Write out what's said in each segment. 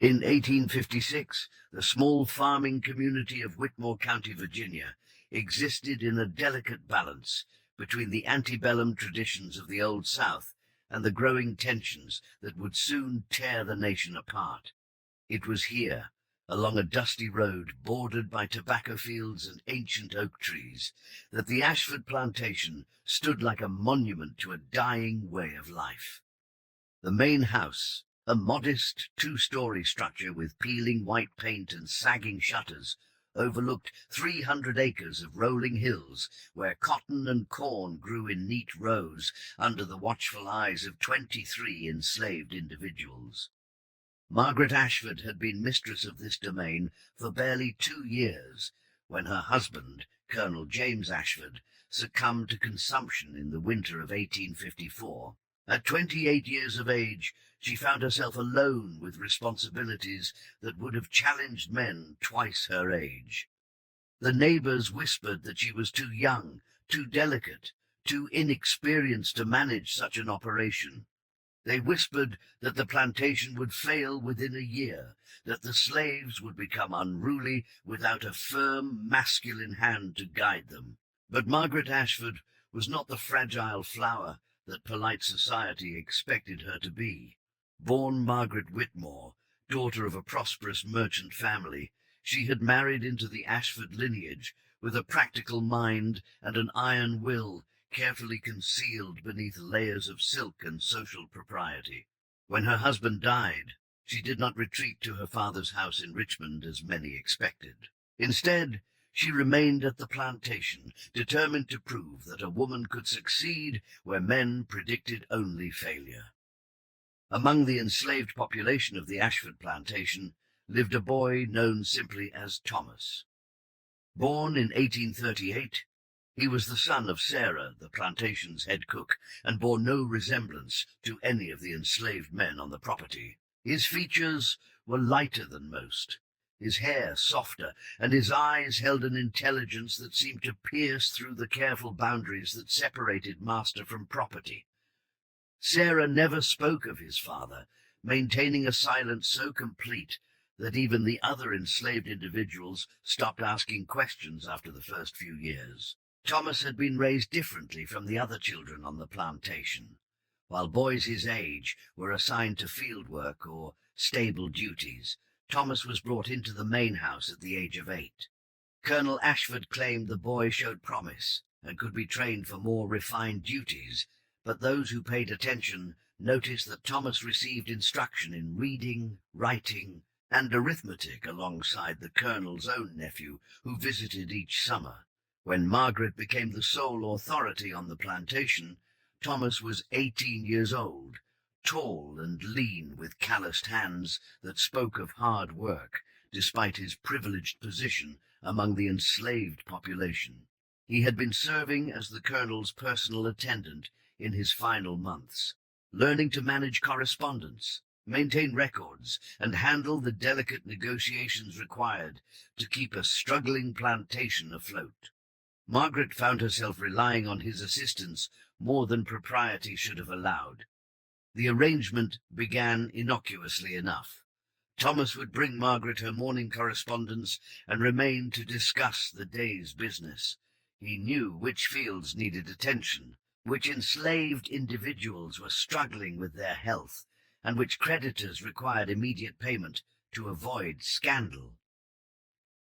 In 1856, the small farming community of Whitmore County, Virginia, existed in a delicate balance between the antebellum traditions of the Old South and the growing tensions that would soon tear the nation apart. It was here, along a dusty road bordered by tobacco fields and ancient oak trees, that the Ashford plantation stood like a monument to a dying way of life. The main house, a modest two-story structure with peeling white paint and sagging shutters, overlooked 300 acres of rolling hills where cotton and corn grew in neat rows under the watchful eyes of 23 enslaved individuals. Margaret Ashford had been mistress of this domain for barely 2 years when her husband, Colonel James Ashford, succumbed to consumption in the winter of 1854. At 28 years of age, she found herself alone with responsibilities that would have challenged men twice her age. The neighbors whispered that she was too young, too delicate, too inexperienced to manage such an operation. They whispered that the plantation would fail within a year, that the slaves would become unruly without a firm, masculine hand to guide them. But Margaret Ashford was not the fragile flower that polite society expected her to be. Born Margaret Whitmore, daughter of a prosperous merchant family, she had married into the Ashford lineage with a practical mind and an iron will carefully concealed beneath layers of silk and social propriety. When her husband died, she did not retreat to her father's house in Richmond as many expected. Instead, she remained at the plantation, determined to prove that a woman could succeed where men predicted only failure. Among the enslaved population of the Ashford plantation lived a boy known simply as Thomas. Born in 1838, he was the son of Sarah, the plantation's head cook, and bore no resemblance to any of the enslaved men on the property. His features were lighter than most, his hair softer, and his eyes held an intelligence that seemed to pierce through the careful boundaries that separated master from property. Sarah never spoke of his father, maintaining a silence so complete that even the other enslaved individuals stopped asking questions after the first few years. Thomas had been raised differently from the other children on the plantation. While boys his age were assigned to field work or stable duties, Thomas was brought into the main house at the age of 8. Colonel Ashford claimed the boy showed promise and could be trained for more refined duties, but those who paid attention noticed that Thomas received instruction in reading, writing, and arithmetic alongside the colonel's own nephew, who visited each summer. When Margaret became the sole authority on the plantation, Thomas was 18 years old, tall and lean with calloused hands that spoke of hard work, despite his privileged position among the enslaved population. He had been serving as the colonel's personal attendant in his final months, learning to manage correspondence, maintain records, and handle the delicate negotiations required to keep a struggling plantation afloat. Margaret found herself relying on his assistance more than propriety should have allowed. The arrangement began innocuously enough. Thomas would bring Margaret her morning correspondence and remain to discuss the day's business. He knew which fields needed attention, which enslaved individuals were struggling with their health, and which creditors required immediate payment to avoid scandal.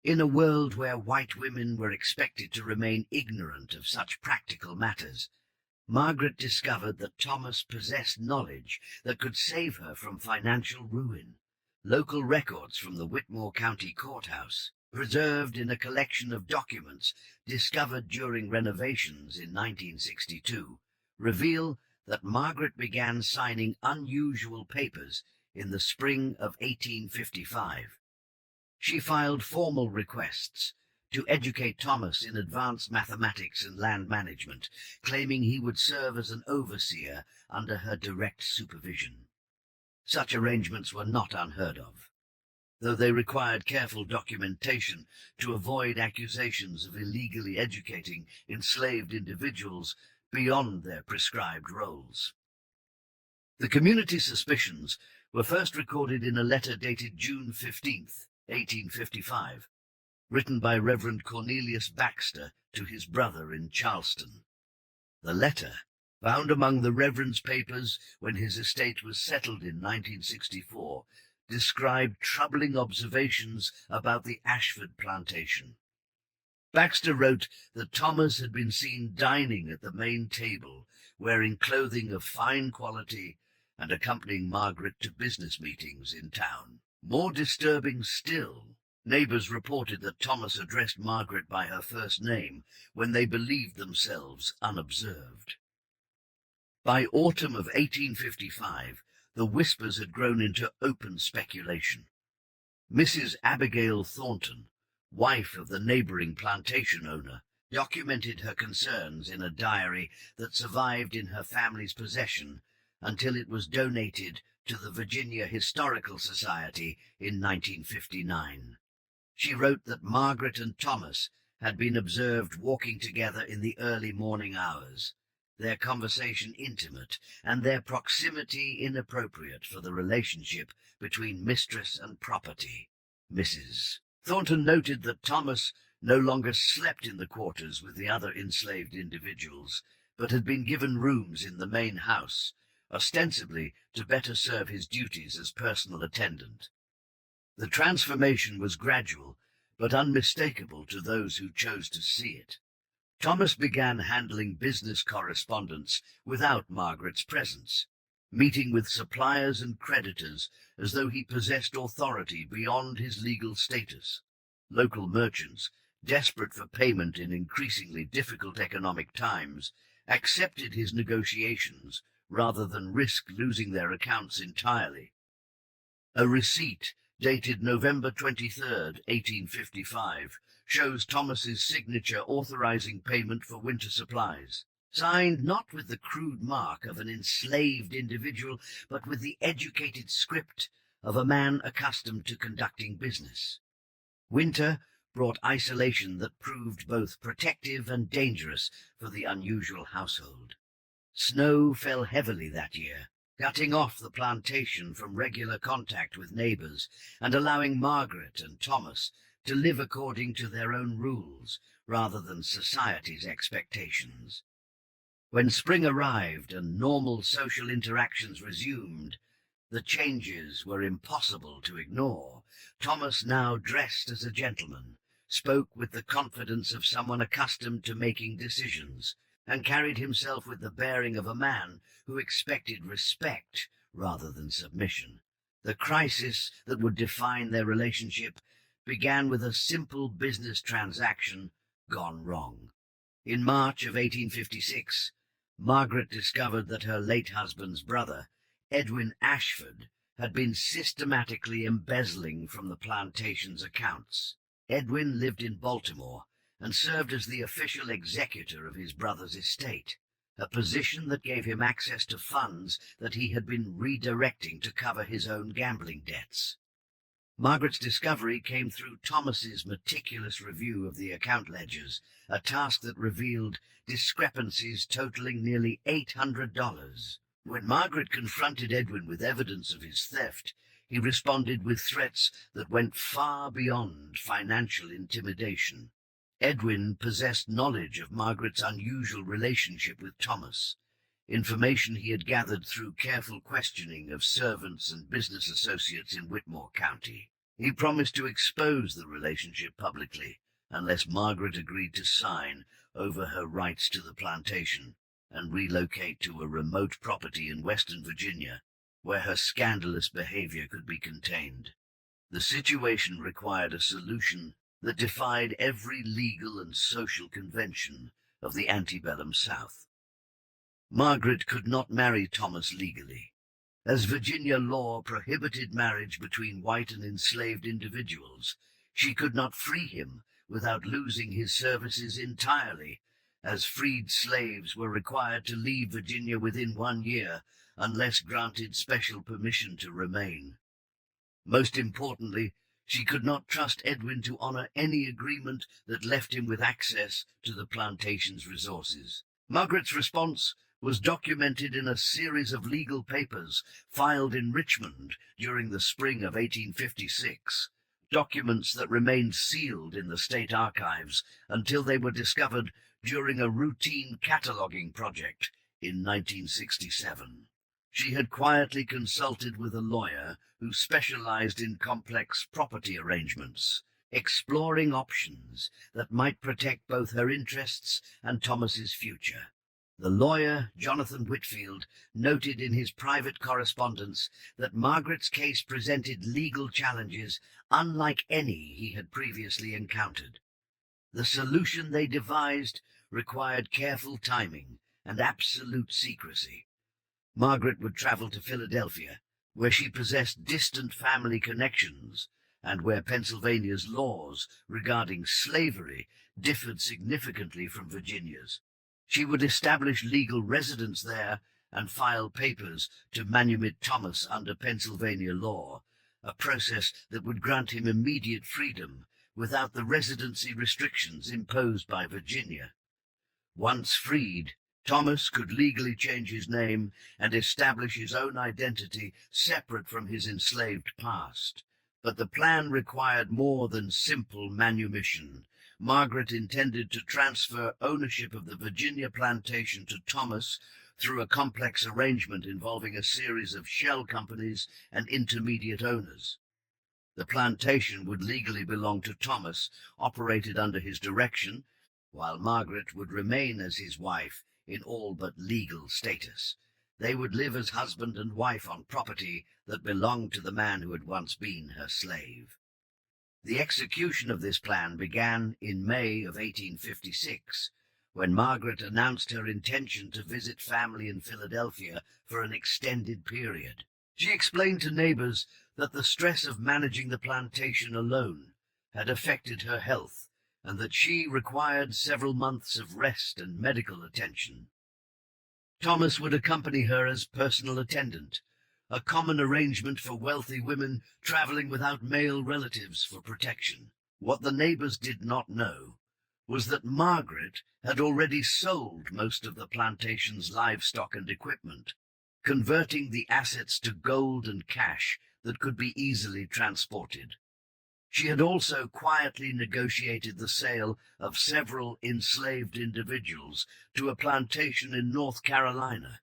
In a world where white women were expected to remain ignorant of such practical matters, Margaret discovered that Thomas possessed knowledge that could save her from financial ruin. Local records from the Whitmore County Courthouse, preserved in a collection of documents discovered during renovations in 1962, reveal that Margaret began signing unusual papers in the spring of 1855. She filed formal requests to educate Thomas in advanced mathematics and land management, claiming he would serve as an overseer under her direct supervision. Such arrangements were not unheard of, though they required careful documentation to avoid accusations of illegally educating enslaved individuals beyond their prescribed roles. The community's suspicions were first recorded in a letter dated June 15th, 1855, written by Reverend Cornelius Baxter to his brother in Charleston. The letter, found among the Reverend's papers when his estate was settled in 1964, described troubling observations about the Ashford plantation. Baxter wrote that Thomas had been seen dining at the main table, wearing clothing of fine quality and accompanying Margaret to business meetings in town. More disturbing still, neighbors reported that Thomas addressed Margaret by her first name when they believed themselves unobserved. By autumn of 1855, the whispers had grown into open speculation. Mrs. Abigail Thornton, wife of the neighboring plantation owner, documented her concerns in a diary that survived in her family's possession until it was donated to the Virginia Historical Society in 1959. She wrote that Margaret and Thomas had been observed walking together in the early morning hours, their conversation intimate and their proximity inappropriate for the relationship between mistress and property. Mrs. Thornton noted that Thomas no longer slept in the quarters with the other enslaved individuals, but had been given rooms in the main house, ostensibly to better serve his duties as personal attendant. The transformation was gradual, but unmistakable to those who chose to see it. Thomas began handling business correspondence without Margaret's presence, meeting with suppliers and creditors as though he possessed authority beyond his legal status. Local merchants, desperate for payment in increasingly difficult economic times, accepted his negotiations rather than risk losing their accounts entirely. A receipt dated November 23, 1855, shows Thomas's signature authorizing payment for winter supplies, signed not with the crude mark of an enslaved individual, but with the educated script of a man accustomed to conducting business. Winter brought isolation that proved both protective and dangerous for the unusual household. Snow fell heavily that year, cutting off the plantation from regular contact with neighbors and allowing Margaret and Thomas to live according to their own rules rather than society's expectations. When spring arrived and normal social interactions resumed, the changes were impossible to ignore. Thomas, now dressed as a gentleman, spoke with the confidence of someone accustomed to making decisions, and carried himself with the bearing of a man who expected respect rather than submission. The crisis that would define their relationship began with a simple business transaction gone wrong. In March of 1856, Margaret discovered that her late husband's brother, Edwin Ashford, had been systematically embezzling from the plantation's accounts. Edwin lived in Baltimore and served as the official executor of his brother's estate, a position that gave him access to funds that he had been redirecting to cover his own gambling debts. Margaret's discovery came through Thomas's meticulous review of the account ledgers, a task that revealed discrepancies totaling nearly $800. When Margaret confronted Edwin with evidence of his theft, he responded with threats that went far beyond financial intimidation. Edwin possessed knowledge of Margaret's unusual relationship with Thomas, information he had gathered through careful questioning of servants and business associates in Whitmore County. He promised to expose the relationship publicly unless Margaret agreed to sign over her rights to the plantation and relocate to a remote property in Western Virginia where her scandalous behavior could be contained. The situation required a solution that defied every legal and social convention of the antebellum South. Margaret could not marry Thomas legally, as Virginia law prohibited marriage between white and enslaved individuals. She could not free him without losing his services entirely, as freed slaves were required to leave Virginia within 1 year unless granted special permission to remain. Most importantly, she could not trust Edwin to honor any agreement that left him with access to the plantation's resources. Margaret's response was documented in a series of legal papers filed in Richmond during the spring of 1856, documents that remained sealed in the state archives until they were discovered during a routine cataloguing project in 1967. She had quietly consulted with a lawyer who specialized in complex property arrangements, exploring options that might protect both her interests and Thomas's future. The lawyer, Jonathan Whitfield, noted in his private correspondence that Margaret's case presented legal challenges unlike any he had previously encountered. The solution they devised required careful timing and absolute secrecy. Margaret would travel to Philadelphia, where she possessed distant family connections and where Pennsylvania's laws regarding slavery differed significantly from Virginia's. She would establish legal residence there and file papers to manumit Thomas under Pennsylvania law, a process that would grant him immediate freedom without the residency restrictions imposed by Virginia. Once freed, Thomas could legally change his name and establish his own identity separate from his enslaved past. But the plan required more than simple manumission. Margaret intended to transfer ownership of the Virginia plantation to Thomas through a complex arrangement involving a series of shell companies and intermediate owners. The plantation would legally belong to Thomas, operated under his direction, while Margaret would remain as his wife in all but legal status. They would live as husband and wife on property that belonged to the man who had once been her slave. The execution of this plan began in May of 1856, when Margaret announced her intention to visit family in Philadelphia for an extended period. She explained to neighbors that the stress of managing the plantation alone had affected her health, and that she required several months of rest and medical attention. Thomas would accompany her as personal attendant, a common arrangement for wealthy women traveling without male relatives for protection. What the neighbors did not know was that Margaret had already sold most of the plantation's livestock and equipment, converting the assets to gold and cash that could be easily transported. She had also quietly negotiated the sale of several enslaved individuals to a plantation in North Carolina,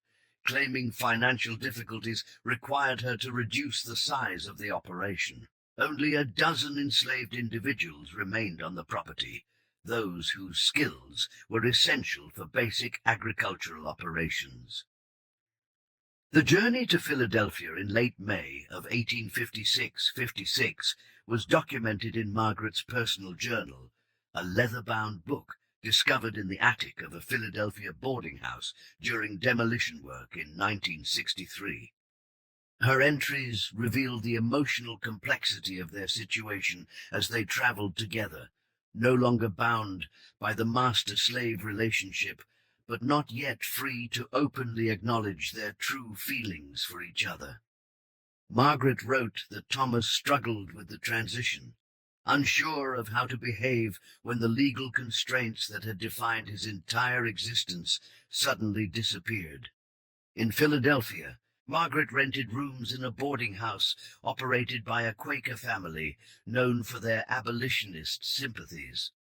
claiming financial difficulties required her to reduce the size of the operation. Only a dozen enslaved individuals remained on the property, those whose skills were essential for basic agricultural operations. The journey to Philadelphia in late May of 1856 was documented in Margaret's personal journal, a leather-bound book discovered in the attic of a Philadelphia boarding house during demolition work in 1963. Her entries revealed the emotional complexity of their situation as they traveled together, no longer bound by the master-slave relationship, but not yet free to openly acknowledge their true feelings for each other. Margaret wrote that Thomas struggled with the transition, unsure of how to behave when the legal constraints that had defined his entire existence suddenly disappeared. In Philadelphia, Margaret rented rooms in a boarding house operated by a Quaker family known for their abolitionist sympathies.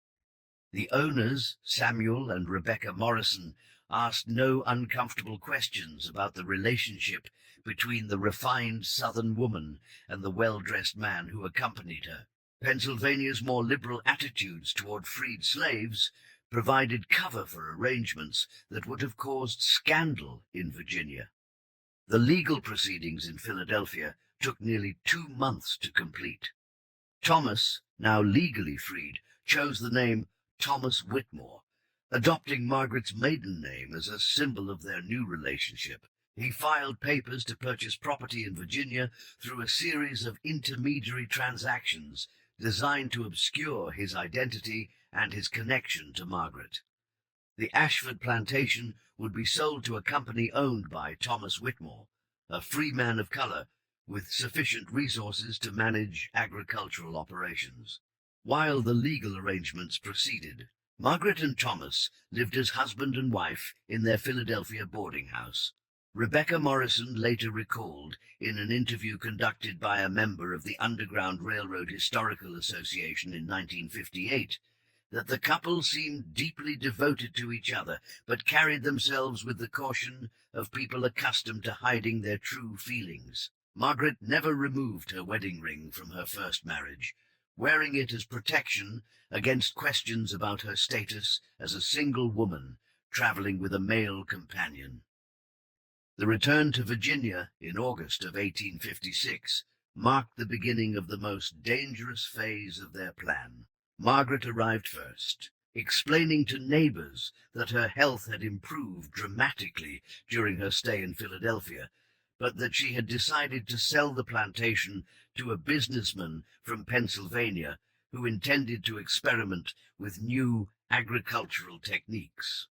The owners, Samuel and Rebecca Morrison, asked no uncomfortable questions about the relationship between the refined Southern woman and the well-dressed man who accompanied her. Pennsylvania's more liberal attitudes toward freed slaves provided cover for arrangements that would have caused scandal in Virginia. The legal proceedings in Philadelphia took nearly 2 months to complete. Thomas, now legally freed, chose the name Thomas Whitmore, adopting Margaret's maiden name as a symbol of their new relationship. He filed papers to purchase property in Virginia through a series of intermediary transactions designed to obscure his identity and his connection to Margaret. The Ashford plantation would be sold to a company owned by Thomas Whitmore, a free man of color with sufficient resources to manage agricultural operations. While the legal arrangements proceeded, Margaret and Thomas lived as husband and wife in their Philadelphia boarding house. Rebecca Morrison later recalled, in an interview conducted by a member of the Underground Railroad Historical Association in 1958, that the couple seemed deeply devoted to each other, but carried themselves with the caution of people accustomed to hiding their true feelings. Margaret never removed her wedding ring from her first marriage, wearing it as protection against questions about her status as a single woman traveling with a male companion. The return to Virginia in August of 1856 marked the beginning of the most dangerous phase of their plan. Margaret arrived first, explaining to neighbors that her health had improved dramatically during her stay in Philadelphia, but that she had decided to sell the plantation to a businessman from Pennsylvania who intended to experiment with new agricultural techniques.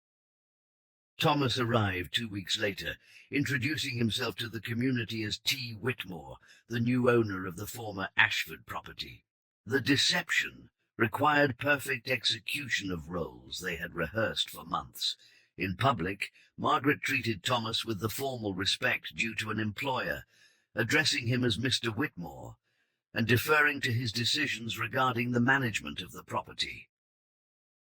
Thomas arrived 2 weeks later, introducing himself to the community as T. Whitmore, the new owner of the former Ashford property. The deception required perfect execution of roles they had rehearsed for months. In public, Margaret treated Thomas with the formal respect due to an employer, addressing him as Mr. Whitmore, and deferring to his decisions regarding the management of the property.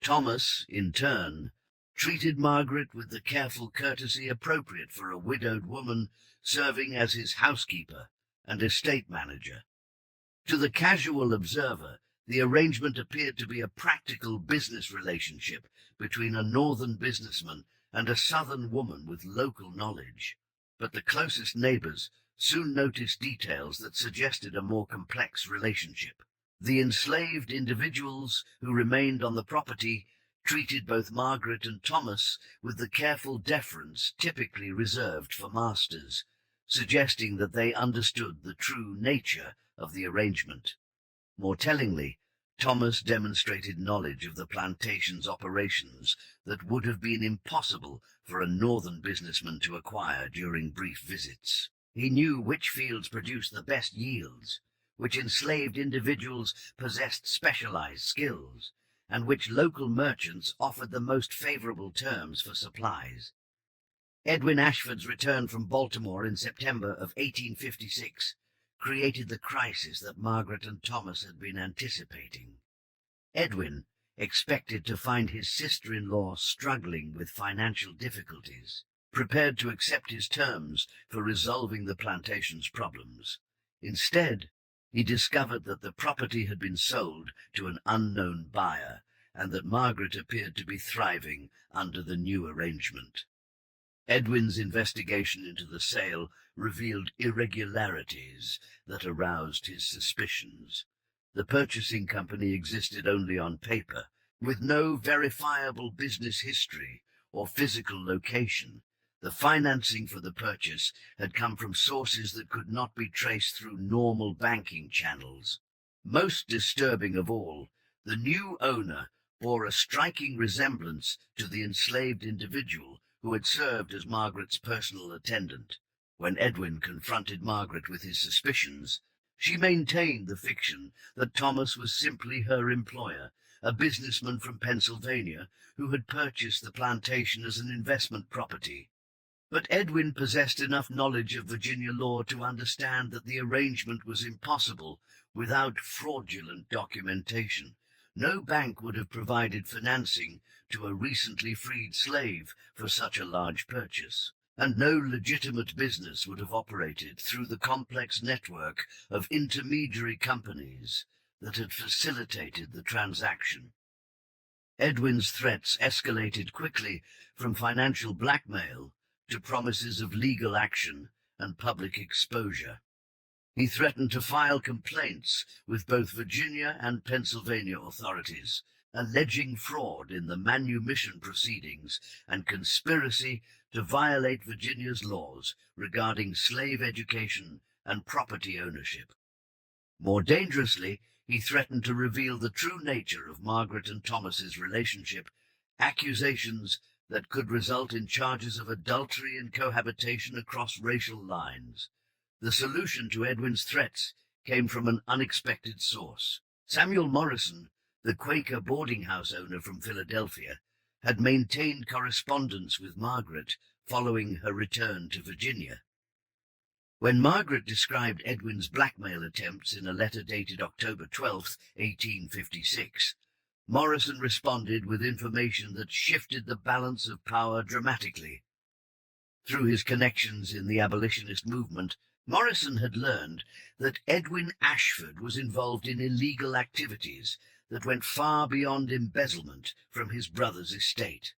Thomas, in turn, treated Margaret with the careful courtesy appropriate for a widowed woman serving as his housekeeper and estate manager. To the casual observer, the arrangement appeared to be a practical business relationship between a northern businessman and a southern woman with local knowledge. But the closest neighbors soon noticed details that suggested a more complex relationship. The enslaved individuals who remained on the property treated both Margaret and Thomas with the careful deference typically reserved for masters, suggesting that they understood the true nature of the arrangement. More tellingly, Thomas demonstrated knowledge of the plantation's operations that would have been impossible for a northern businessman to acquire during brief visits. He knew which fields produced the best yields, which enslaved individuals possessed specialized skills, and which local merchants offered the most favorable terms for supplies. Edwin Ashford's return from Baltimore in September of 1856 created the crisis that Margaret and Thomas had been anticipating. Edwin expected to find his sister-in-law struggling with financial difficulties, prepared to accept his terms for resolving the plantation's problems. Instead, he discovered that the property had been sold to an unknown buyer, and that Margaret appeared to be thriving under the new arrangement. Edwin's investigation into the sale revealed irregularities that aroused his suspicions. The purchasing company existed only on paper, with no verifiable business history or physical location. The financing for the purchase had come from sources that could not be traced through normal banking channels. Most disturbing of all, the new owner bore a striking resemblance to the enslaved individual who had served as Margaret's personal attendant. When Edwin confronted Margaret with his suspicions, she maintained the fiction that Thomas was simply her employer, a businessman from Pennsylvania who had purchased the plantation as an investment property. But Edwin possessed enough knowledge of Virginia law to understand that the arrangement was impossible without fraudulent documentation. No bank would have provided financing to a recently freed slave for such a large purchase, and no legitimate business would have operated through the complex network of intermediary companies that had facilitated the transaction. Edwin's threats escalated quickly from financial blackmail to promises of legal action and public exposure. He threatened to file complaints with both Virginia and Pennsylvania authorities, alleging fraud in the manumission proceedings and conspiracy to violate Virginia's laws regarding slave education and property ownership. More dangerously, he threatened to reveal the true nature of Margaret and Thomas's relationship, accusations that could result in charges of adultery and cohabitation across racial lines. The solution to Edwin's threats came from an unexpected source. Samuel Morrison, The Quaker boarding house owner from Philadelphia had maintained correspondence with Margaret following her return to Virginia. When Margaret described Edwin's blackmail attempts in a letter dated October 12, 1856, Morrison responded with information that shifted the balance of power dramatically. Through his connections in the abolitionist movement, Morrison had learned that Edwin Ashford was involved in illegal activities that went far beyond embezzlement from his brother's estate.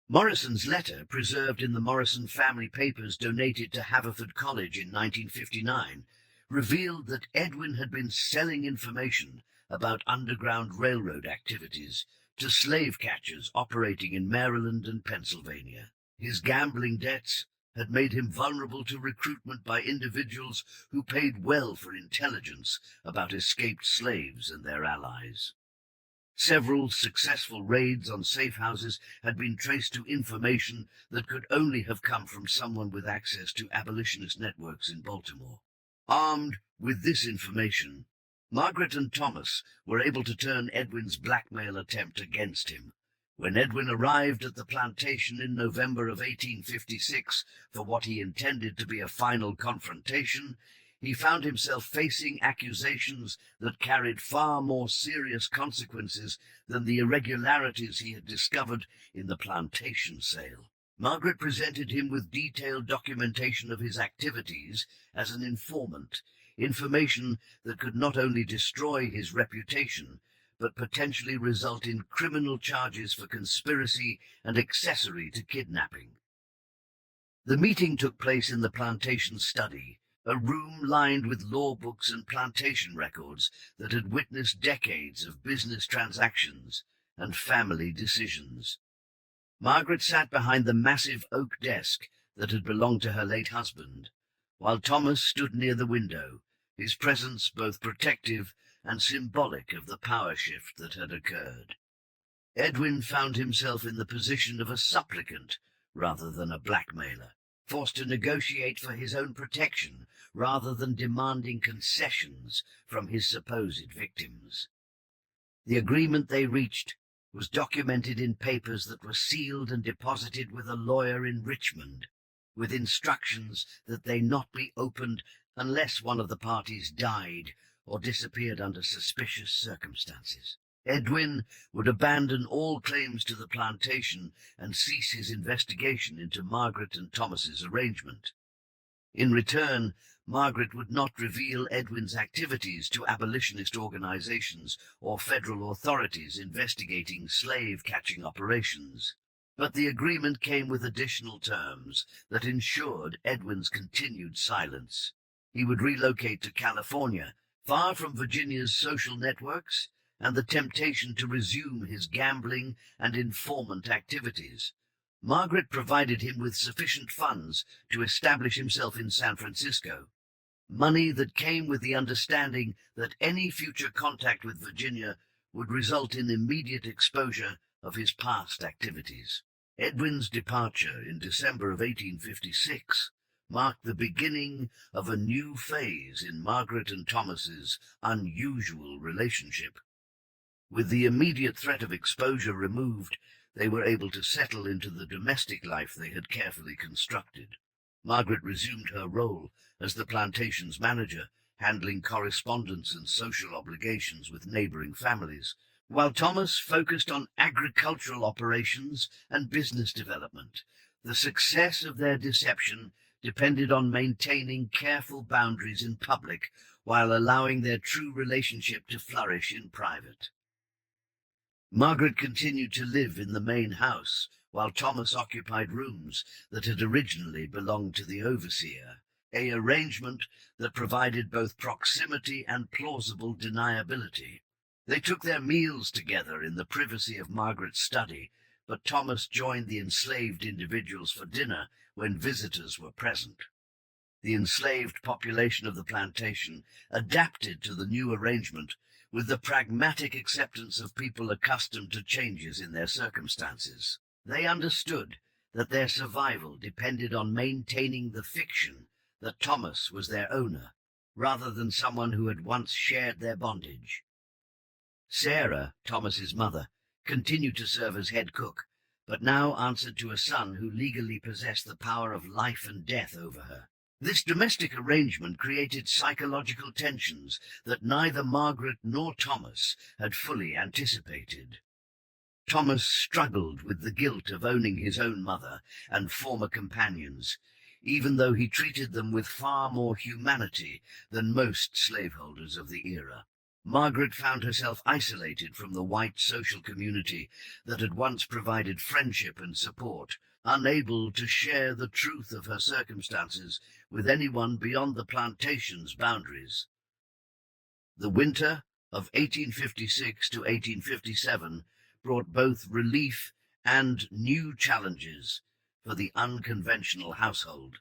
Morrison's letter, preserved in the Morrison family papers donated to Haverford College in 1959, revealed that Edwin had been selling information about Underground Railroad activities to slave catchers operating in Maryland and Pennsylvania. His gambling debts had made him vulnerable to recruitment by individuals who paid well for intelligence about escaped slaves and their allies. Several successful raids on safe houses had been traced to information that could only have come from someone with access to abolitionist networks in Baltimore. Armed with this information, Margaret and Thomas were able to turn Edwin's blackmail attempt against him. When Edwin arrived at the plantation in November of 1856 for what he intended to be a final confrontation, he found himself facing accusations that carried far more serious consequences than the irregularities he had discovered in the plantation sale. Margaret presented him with detailed documentation of his activities as an informant, information that could not only destroy his reputation, but potentially result in criminal charges for conspiracy and accessory to kidnapping. The meeting took place in the plantation study, a room lined with law books and plantation records that had witnessed decades of business transactions and family decisions. Margaret sat behind the massive oak desk that had belonged to her late husband, while Thomas stood near the window, his presence both protective and symbolic of the power shift that had occurred. Edwin found himself in the position of a supplicant rather than a blackmailer, forced to negotiate for his own protection rather than demanding concessions from his supposed victims. The agreement they reached was documented in papers that were sealed and deposited with a lawyer in Richmond, with instructions that they not be opened unless one of the parties died or disappeared under suspicious circumstances. Edwin would abandon all claims to the plantation and cease his investigation into Margaret and Thomas's arrangement. In return, Margaret would not reveal Edwin's activities to abolitionist organizations or federal authorities investigating slave-catching operations. But the agreement came with additional terms that ensured Edwin's continued silence. He would relocate to California, far from Virginia's social networks and the temptation to resume his gambling and informant activities. Margaret provided him with sufficient funds to establish himself in San Francisco, money that came with the understanding that any future contact with Virginia would result in immediate exposure of his past activities. Edwin's departure in December of 1856 marked the beginning of a new phase in Margaret and Thomas's unusual relationship. With the immediate threat of exposure removed, they were able to settle into the domestic life they had carefully constructed. Margaret resumed her role as the plantation's manager, handling correspondence and social obligations with neighboring families, while Thomas focused on agricultural operations and business development. The success of their deception depended on maintaining careful boundaries in public while allowing their true relationship to flourish in private. Margaret continued to live in the main house, while Thomas occupied rooms that had originally belonged to the overseer, an arrangement that provided both proximity and plausible deniability. They took their meals together in the privacy of Margaret's study, but Thomas joined the enslaved individuals for dinner when visitors were present. The enslaved population of the plantation adapted to the new arrangement with the pragmatic acceptance of people accustomed to changes in their circumstances. They understood that their survival depended on maintaining the fiction that Thomas was their owner, rather than someone who had once shared their bondage. Sarah, Thomas's mother, continued to serve as head cook, but now answered to a son who legally possessed the power of life and death over her. This domestic arrangement created psychological tensions that neither Margaret nor Thomas had fully anticipated. Thomas struggled with the guilt of owning his own mother and former companions, even though he treated them with far more humanity than most slaveholders of the era. Margaret found herself isolated from the white social community that had once provided friendship and support, unable to share the truth of her circumstances with anyone beyond the plantation's boundaries. The winter of 1856 to 1857 brought both relief and new challenges for the unconventional household.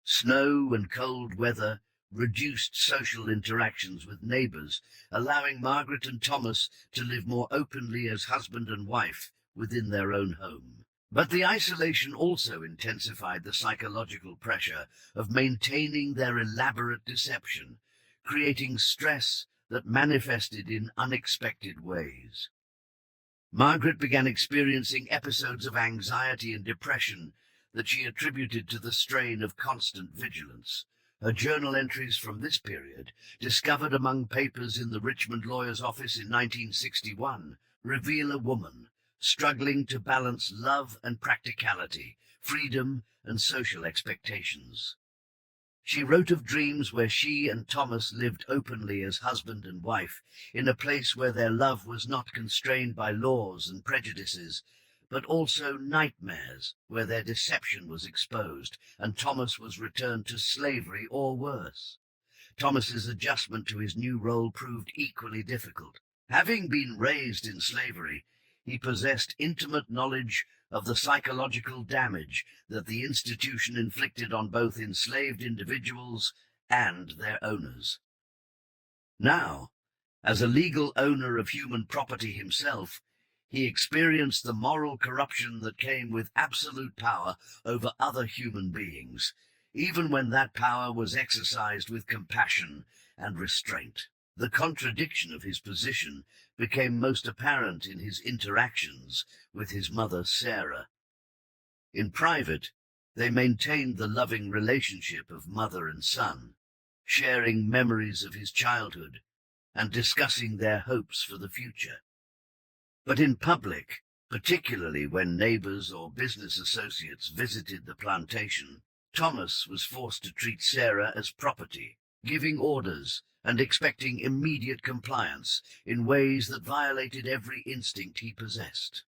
Snow and cold weather reduced social interactions with neighbors, allowing Margaret and Thomas to live more openly as husband and wife within their own home. But the isolation also intensified the psychological pressure of maintaining their elaborate deception, creating stress that manifested in unexpected ways. Margaret began experiencing episodes of anxiety and depression that she attributed to the strain of constant vigilance. Her journal entries from this period, discovered among papers in the Richmond lawyer's office in 1961, reveal a woman struggling to balance love and practicality, freedom and social expectations. She wrote of dreams where she and Thomas lived openly as husband and wife, in a place where their love was not constrained by laws and prejudices, but also nightmares where their deception was exposed and Thomas was returned to slavery or worse. Thomas's adjustment to his new role proved equally difficult. Having been raised in slavery, he possessed intimate knowledge of the psychological damage that the institution inflicted on both enslaved individuals and their owners. Now, as a legal owner of human property himself, he experienced the moral corruption that came with absolute power over other human beings, even when that power was exercised with compassion and restraint. The contradiction of his position became most apparent in his interactions with his mother, Sarah. In private, they maintained the loving relationship of mother and son, sharing memories of his childhood and discussing their hopes for the future. But in public, particularly when neighbors or business associates visited the plantation, Thomas was forced to treat Sarah as property, giving orders and expecting immediate compliance in ways that violated every instinct he possessed.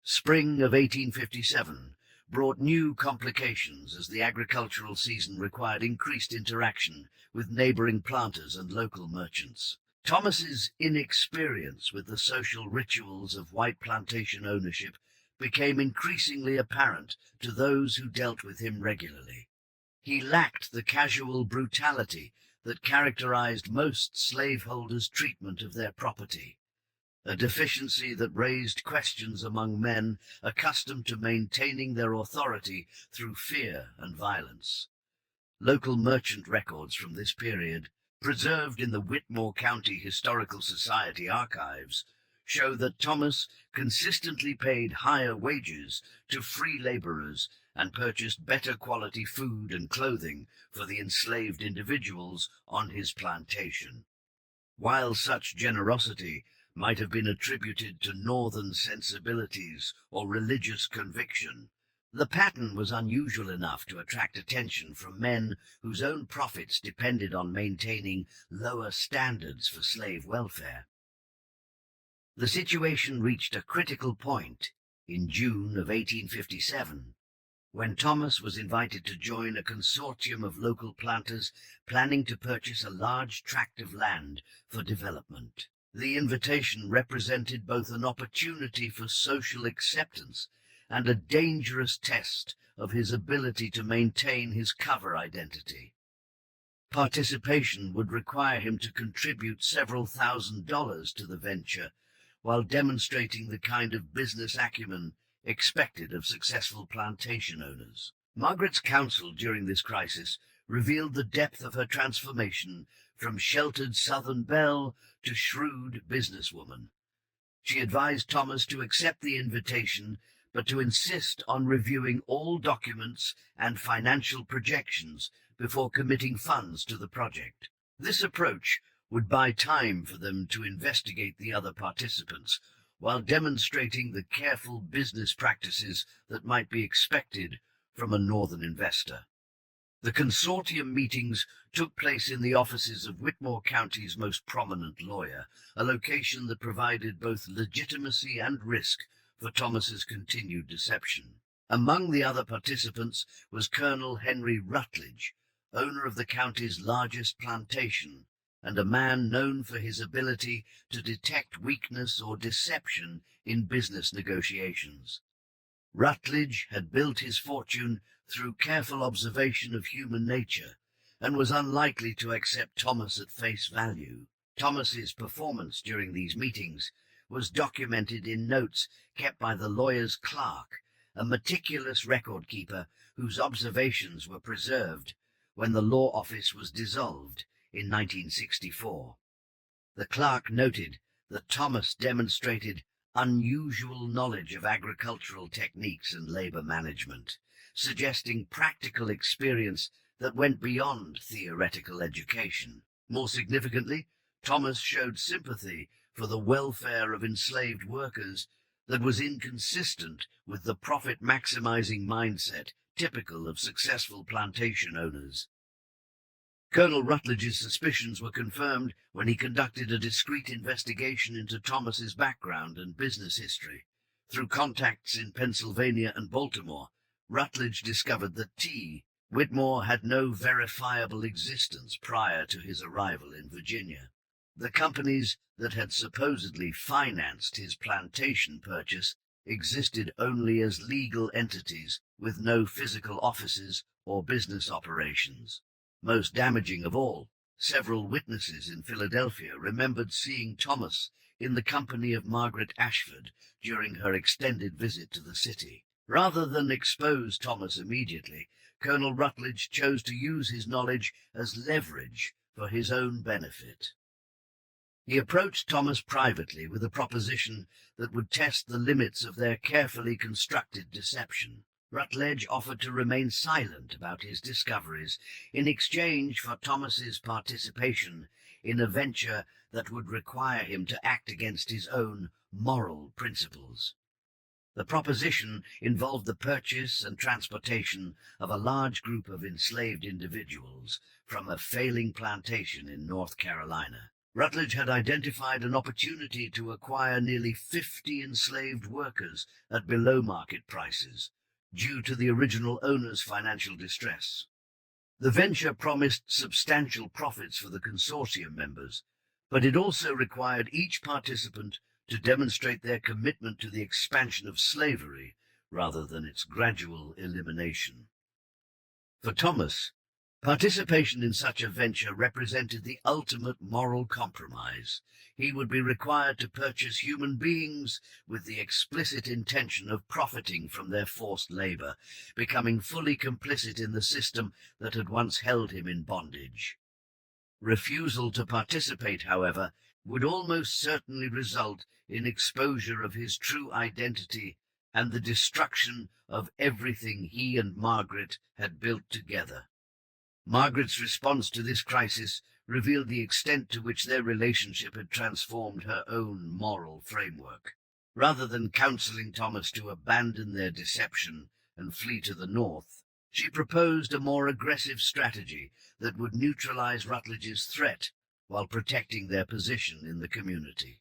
Spring of 1857 brought new complications as the agricultural season required increased interaction with neighboring planters and local merchants. Thomas's inexperience with the social rituals of white plantation ownership became increasingly apparent to those who dealt with him regularly. He lacked the casual brutality that characterized most slaveholders' treatment of their property, a deficiency that raised questions among men accustomed to maintaining their authority through fear and violence. Local merchant records from this period, preserved in the Whitmore County Historical Society archives, show that Thomas consistently paid higher wages to free laborers and purchased better quality food and clothing for the enslaved individuals on his plantation. While such generosity might have been attributed to northern sensibilities or religious conviction, the pattern was unusual enough to attract attention from men whose own profits depended on maintaining lower standards for slave welfare. The situation reached a critical point in June of 1857, when Thomas was invited to join a consortium of local planters planning to purchase a large tract of land for development. The invitation represented both an opportunity for social acceptance and a dangerous test of his ability to maintain his cover identity. Participation would require him to contribute several $1,000s to the venture, while demonstrating the kind of business acumen expected of successful plantation owners. Margaret's counsel during this crisis revealed the depth of her transformation from sheltered Southern belle to shrewd businesswoman. She advised Thomas to accept the invitation, but to insist on reviewing all documents and financial projections before committing funds to the project. This approach would buy time for them to investigate the other participants, while demonstrating the careful business practices that might be expected from a northern investor. The consortium meetings took place in the offices of Whitmore County's most prominent lawyer, a location that provided both legitimacy and risk for Thomas's continued deception. Among the other participants was Colonel Henry Rutledge, owner of the county's largest plantation, and a man known for his ability to detect weakness or deception in business negotiations. Rutledge had built his fortune through careful observation of human nature, and was unlikely to accept Thomas at face value. Thomas's performance during these meetings was documented in notes kept by the lawyer's clerk, a meticulous record keeper whose observations were preserved when the law office was dissolved in 1964. The clerk noted that Thomas demonstrated unusual knowledge of agricultural techniques and labor management, suggesting practical experience that went beyond theoretical education. More significantly, Thomas showed sympathy for the welfare of enslaved workers that was inconsistent with the profit-maximizing mindset typical of successful plantation owners. Colonel Rutledge's suspicions were confirmed when he conducted a discreet investigation into Thomas's background and business history. Through contacts in Pennsylvania and Baltimore, Rutledge discovered that Whitmore had no verifiable existence prior to his arrival in Virginia. The companies that had supposedly financed his plantation purchase existed only as legal entities with no physical offices or business operations. Most damaging of all, several witnesses in Philadelphia remembered seeing Thomas in the company of Margaret Ashford during her extended visit to the city. Rather than expose Thomas immediately, Colonel Rutledge chose to use his knowledge as leverage for his own benefit. He approached Thomas privately with a proposition that would test the limits of their carefully constructed deception. Rutledge offered to remain silent about his discoveries in exchange for Thomas's participation in a venture that would require him to act against his own moral principles. The proposition involved the purchase and transportation of a large group of enslaved individuals from a failing plantation in North Carolina. Rutledge had identified an opportunity to acquire nearly 50 enslaved workers at below-market prices, due to the original owner's financial distress. The venture promised substantial profits for the consortium members, but it also required each participant to demonstrate their commitment to the expansion of slavery rather than its gradual elimination. For Thomas, participation in such a venture represented the ultimate moral compromise. He would be required to purchase human beings with the explicit intention of profiting from their forced labor, becoming fully complicit in the system that had once held him in bondage. Refusal to participate, however, would almost certainly result in exposure of his true identity and the destruction of everything he and Margaret had built together. Margaret's response to this crisis revealed the extent to which their relationship had transformed her own moral framework. Rather than counseling Thomas to abandon their deception and flee to the north, she proposed a more aggressive strategy that would neutralize Rutledge's threat while protecting their position in the community.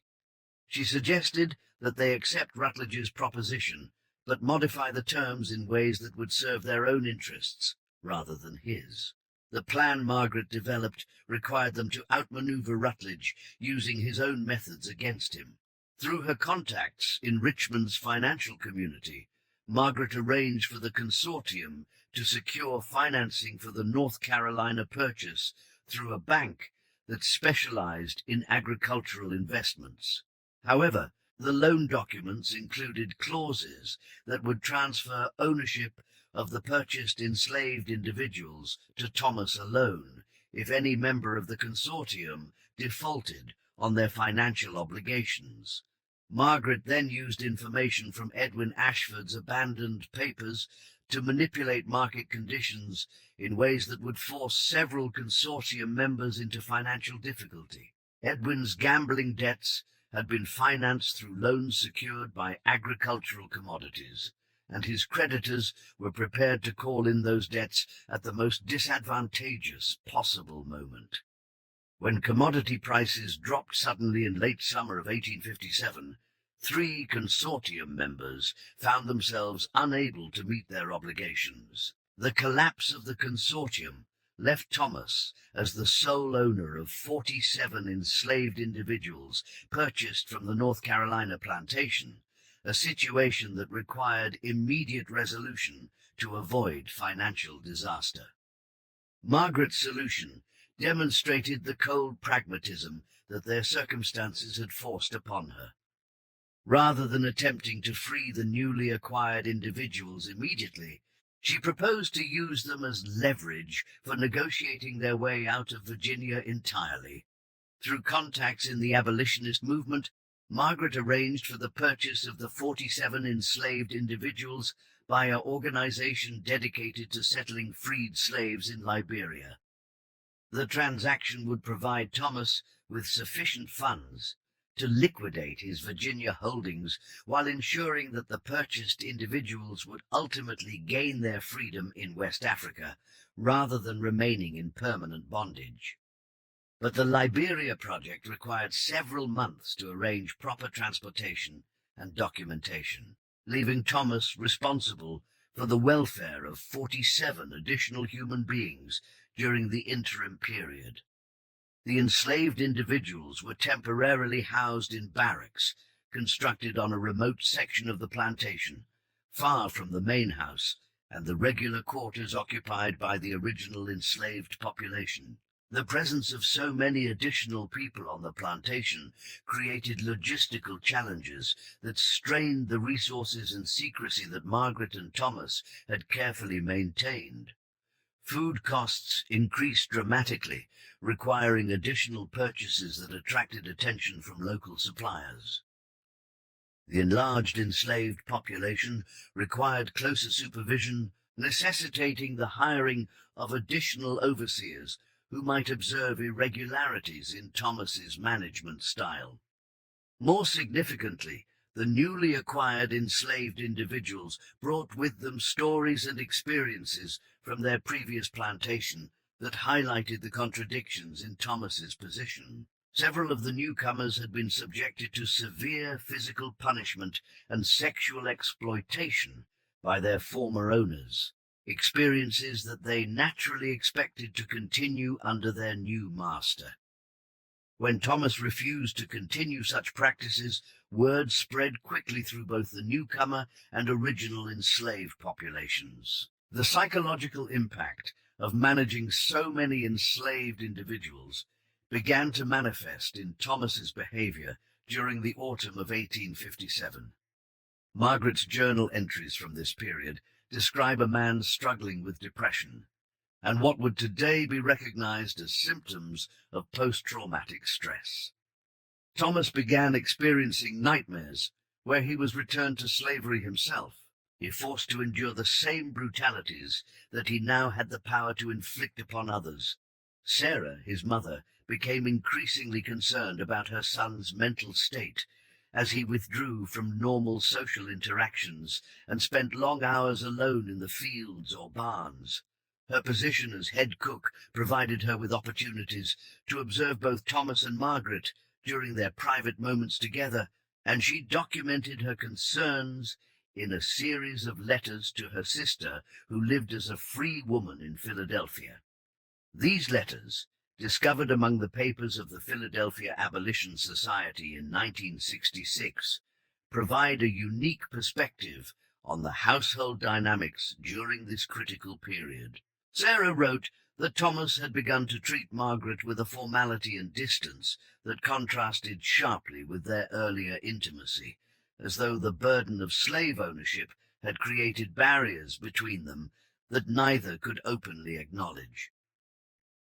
She suggested that they accept Rutledge's proposition, but modify the terms in ways that would serve their own interests rather than his. The plan Margaret developed required them to outmaneuver Rutledge using his own methods against him. Through her contacts in Richmond's financial community, Margaret arranged for the consortium to secure financing for the North Carolina purchase through a bank that specialized in agricultural investments. However, the loan documents included clauses that would transfer ownership of the purchased enslaved individuals to Thomas alone, if any member of the consortium defaulted on their financial obligations. Margaret then used information from Edwin Ashford's abandoned papers to manipulate market conditions in ways that would force several consortium members into financial difficulty. Edwin's gambling debts had been financed through loans secured by agricultural commodities, and his creditors were prepared to call in those debts at the most disadvantageous possible moment. When commodity prices dropped suddenly in late summer of 1857, 3 consortium members found themselves unable to meet their obligations. The collapse of the consortium left Thomas as the sole owner of 47 enslaved individuals purchased from the North Carolina plantation, a situation that required immediate resolution to avoid financial disaster. Margaret's solution demonstrated the cold pragmatism that their circumstances had forced upon her. Rather than attempting to free the newly acquired individuals immediately, she proposed to use them as leverage for negotiating their way out of Virginia entirely. Through contacts in the abolitionist movement, Margaret arranged for the purchase of the 47 enslaved individuals by an organization dedicated to settling freed slaves in Liberia. The transaction would provide Thomas with sufficient funds to liquidate his Virginia holdings while ensuring that the purchased individuals would ultimately gain their freedom in West Africa rather than remaining in permanent bondage. But the Liberia project required several months to arrange proper transportation and documentation, leaving Thomas responsible for the welfare of 47 additional human beings during the interim period. The enslaved individuals were temporarily housed in barracks constructed on a remote section of the plantation, far from the main house and the regular quarters occupied by the original enslaved population. The presence of so many additional people on the plantation created logistical challenges that strained the resources and secrecy that Margaret and Thomas had carefully maintained. Food costs increased dramatically, requiring additional purchases that attracted attention from local suppliers. The enlarged enslaved population required closer supervision, necessitating the hiring of additional overseers who might observe irregularities in Thomas's management style. More significantly, the newly acquired enslaved individuals brought with them stories and experiences from their previous plantation that highlighted the contradictions in Thomas's position. Several of the newcomers had been subjected to severe physical punishment and sexual exploitation by their former owners, experiences that they naturally expected to continue under their new master. When Thomas refused to continue such practices, word spread quickly through both the newcomer and original enslaved populations. The psychological impact of managing so many enslaved individuals began to manifest in Thomas's behavior during the autumn of 1857. Margaret's journal entries from this period describe a man struggling with depression and what would today be recognized as symptoms of post-traumatic stress. Thomas began experiencing nightmares where he was returned to slavery himself, forced to endure the same brutalities that he now had the power to inflict upon others. Sarah, his mother, became increasingly concerned about her son's mental state as he withdrew from normal social interactions and spent long hours alone in the fields or barns. Her position as head cook provided her with opportunities to observe both Thomas and Margaret during their private moments together, and she documented her concerns in a series of letters to her sister, who lived as a free woman in Philadelphia. These letters, discovered among the papers of the Philadelphia Abolition Society in 1966, provide a unique perspective on the household dynamics during this critical period. Sarah wrote that Thomas had begun to treat Margaret with a formality and distance that contrasted sharply with their earlier intimacy, as though the burden of slave ownership had created barriers between them that neither could openly acknowledge.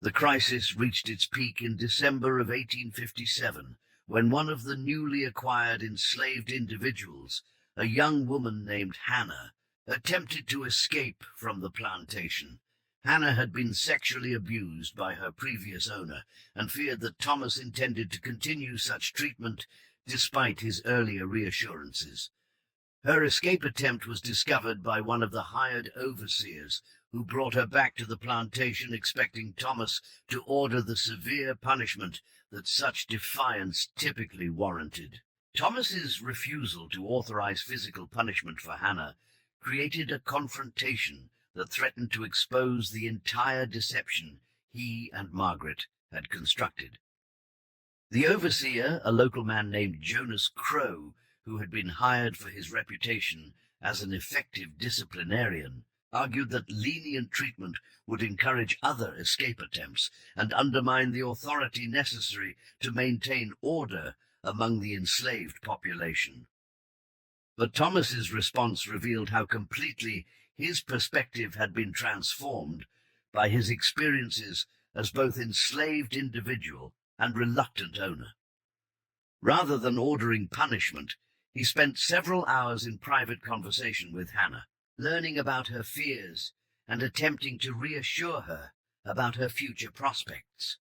The crisis reached its peak in December of 1857, when one of the newly acquired enslaved individuals, a young woman named Hannah, attempted to escape from the plantation. Hannah had been sexually abused by her previous owner and feared that Thomas intended to continue such treatment despite his earlier reassurances. Her escape attempt was discovered by one of the hired overseers, who brought her back to the plantation expecting Thomas to order the severe punishment that such defiance typically warranted. Thomas's refusal to authorize physical punishment for Hannah created a confrontation that threatened to expose the entire deception he and Margaret had constructed. The overseer, a local man named Jonas Crow, who had been hired for his reputation as an effective disciplinarian, argued that lenient treatment would encourage other escape attempts and undermine the authority necessary to maintain order among the enslaved population. But Thomas's response revealed how completely his perspective had been transformed by his experiences as both enslaved individual and reluctant owner. Rather than ordering punishment, he spent several hours in private conversation with Hannah, learning about her fears and attempting to reassure her about her future prospects.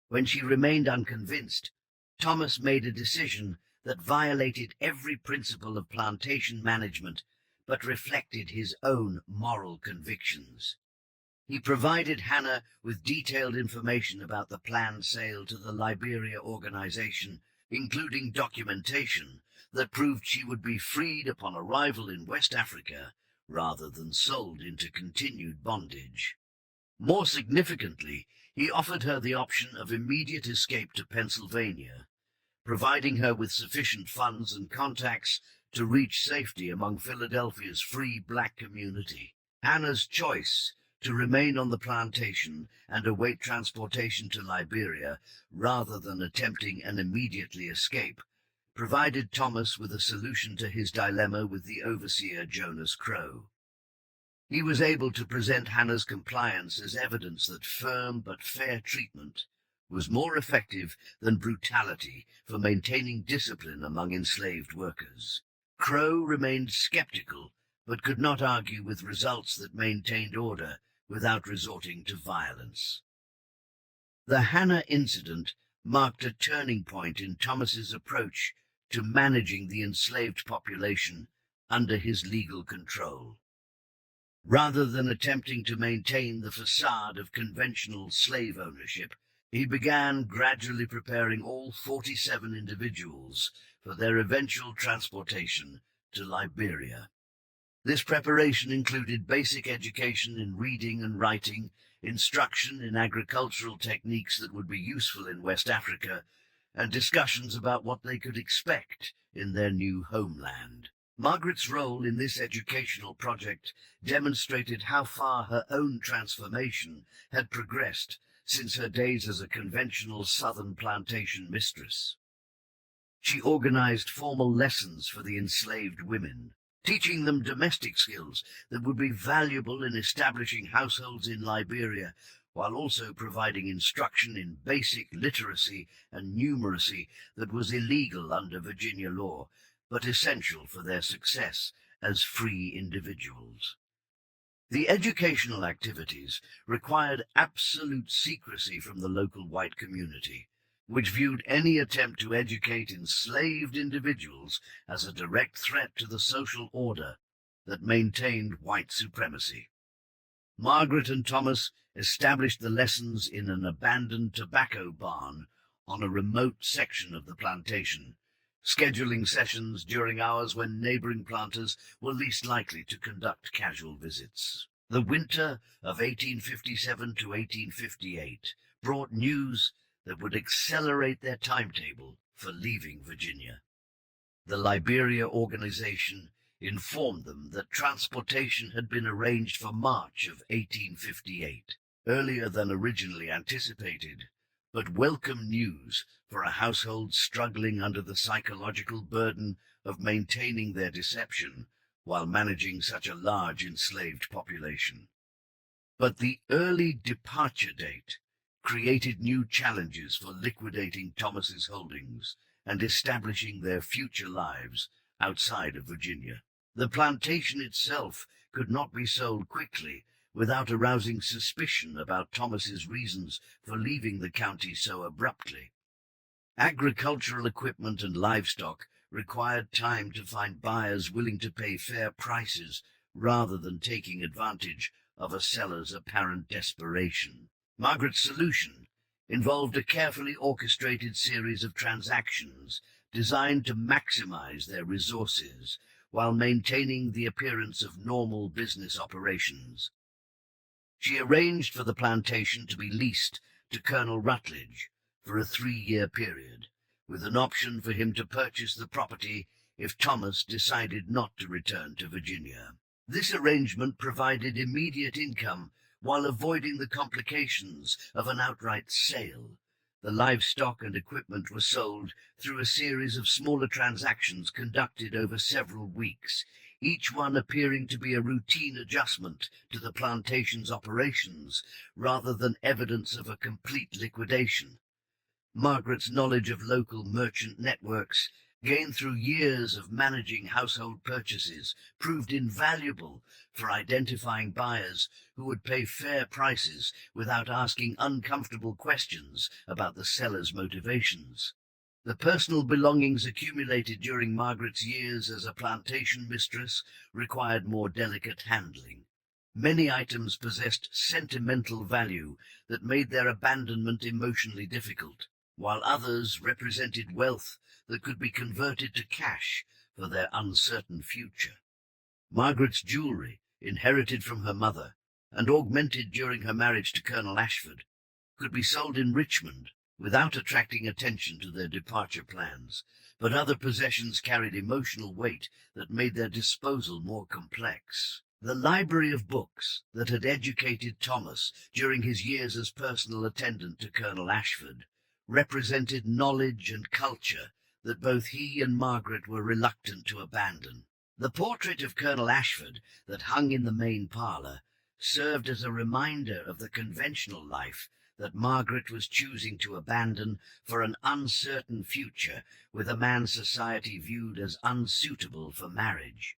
When she remained unconvinced, Thomas made a decision that violated every principle of plantation management but reflected his own moral convictions. He provided Hannah with detailed information about the planned sale to the Liberia organization, including documentation that proved she would be freed upon arrival in West Africa rather than sold into continued bondage. More significantly, he offered her the option of immediate escape to Pennsylvania, providing her with sufficient funds and contacts to reach safety among Philadelphia's free black community. Hannah's choice to remain on the plantation and await transportation to Liberia rather than attempting an immediately escape provided Thomas with a solution to his dilemma with the overseer Jonas Crow. He was able to present Hannah's compliance as evidence that firm but fair treatment was more effective than brutality for maintaining discipline among enslaved workers. Crow remained skeptical, but could not argue with results that maintained order without resorting to violence. The Hannah incident marked a turning point in Thomas's approach to managing the enslaved population under his legal control. Rather than attempting to maintain the facade of conventional slave ownership, he began gradually preparing all 47 individuals for their eventual transportation to Liberia. This preparation included basic education in reading and writing, instruction in agricultural techniques that would be useful in West Africa, and discussions about what they could expect in their new homeland. Margaret's role in this educational project demonstrated how far her own transformation had progressed since her days as a conventional Southern plantation mistress. She organized formal lessons for the enslaved women, teaching them domestic skills that would be valuable in establishing households in Liberia, while also providing instruction in basic literacy and numeracy that was illegal under Virginia law, but essential for their success as free individuals. The educational activities required absolute secrecy from the local white community, which viewed any attempt to educate enslaved individuals as a direct threat to the social order that maintained white supremacy. Margaret and Thomas established the lessons in an abandoned tobacco barn on a remote section of the plantation, scheduling sessions during hours when neighboring planters were least likely to conduct casual visits. The winter of 1857 to 1858 brought news that would accelerate their timetable for leaving Virginia. The Liberia organization informed them that transportation had been arranged for March of 1858, earlier than originally anticipated, but welcome news for a household struggling under the psychological burden of maintaining their deception while managing such a large enslaved population. But the early departure date created new challenges for liquidating Thomas's holdings and establishing their future lives outside of Virginia. The plantation itself could not be sold quickly without arousing suspicion about Thomas's reasons for leaving the county so abruptly. Agricultural equipment and livestock required time to find buyers willing to pay fair prices rather than taking advantage of a seller's apparent desperation. Margaret's solution involved a carefully orchestrated series of transactions designed to maximize their resources while maintaining the appearance of normal business operations. She arranged for the plantation to be leased to Colonel Rutledge for a 3-year period, with an option for him to purchase the property if Thomas decided not to return to Virginia. This arrangement provided immediate income while avoiding the complications of an outright sale. The livestock and equipment were sold through a series of smaller transactions conducted over several weeks, each one appearing to be a routine adjustment to the plantation's operations rather than evidence of a complete liquidation. Margaret's knowledge of local merchant networks, gained through years of managing household purchases, proved invaluable for identifying buyers who would pay fair prices without asking uncomfortable questions about the seller's motivations. The personal belongings accumulated during Margaret's years as a plantation mistress required more delicate handling. Many items possessed sentimental value that made their abandonment emotionally difficult, while others represented wealth that could be converted to cash for their uncertain future. Margaret's jewelry, inherited from her mother and augmented during her marriage to Colonel Ashford, could be sold in Richmond without attracting attention to their departure plans, but other possessions carried emotional weight that made their disposal more complex. The library of books that had educated Thomas during his years as personal attendant to Colonel Ashford represented knowledge and culture that both he and Margaret were reluctant to abandon. The portrait of Colonel Ashford that hung in the main parlour served as a reminder of the conventional life that Margaret was choosing to abandon for an uncertain future with a man society viewed as unsuitable for marriage.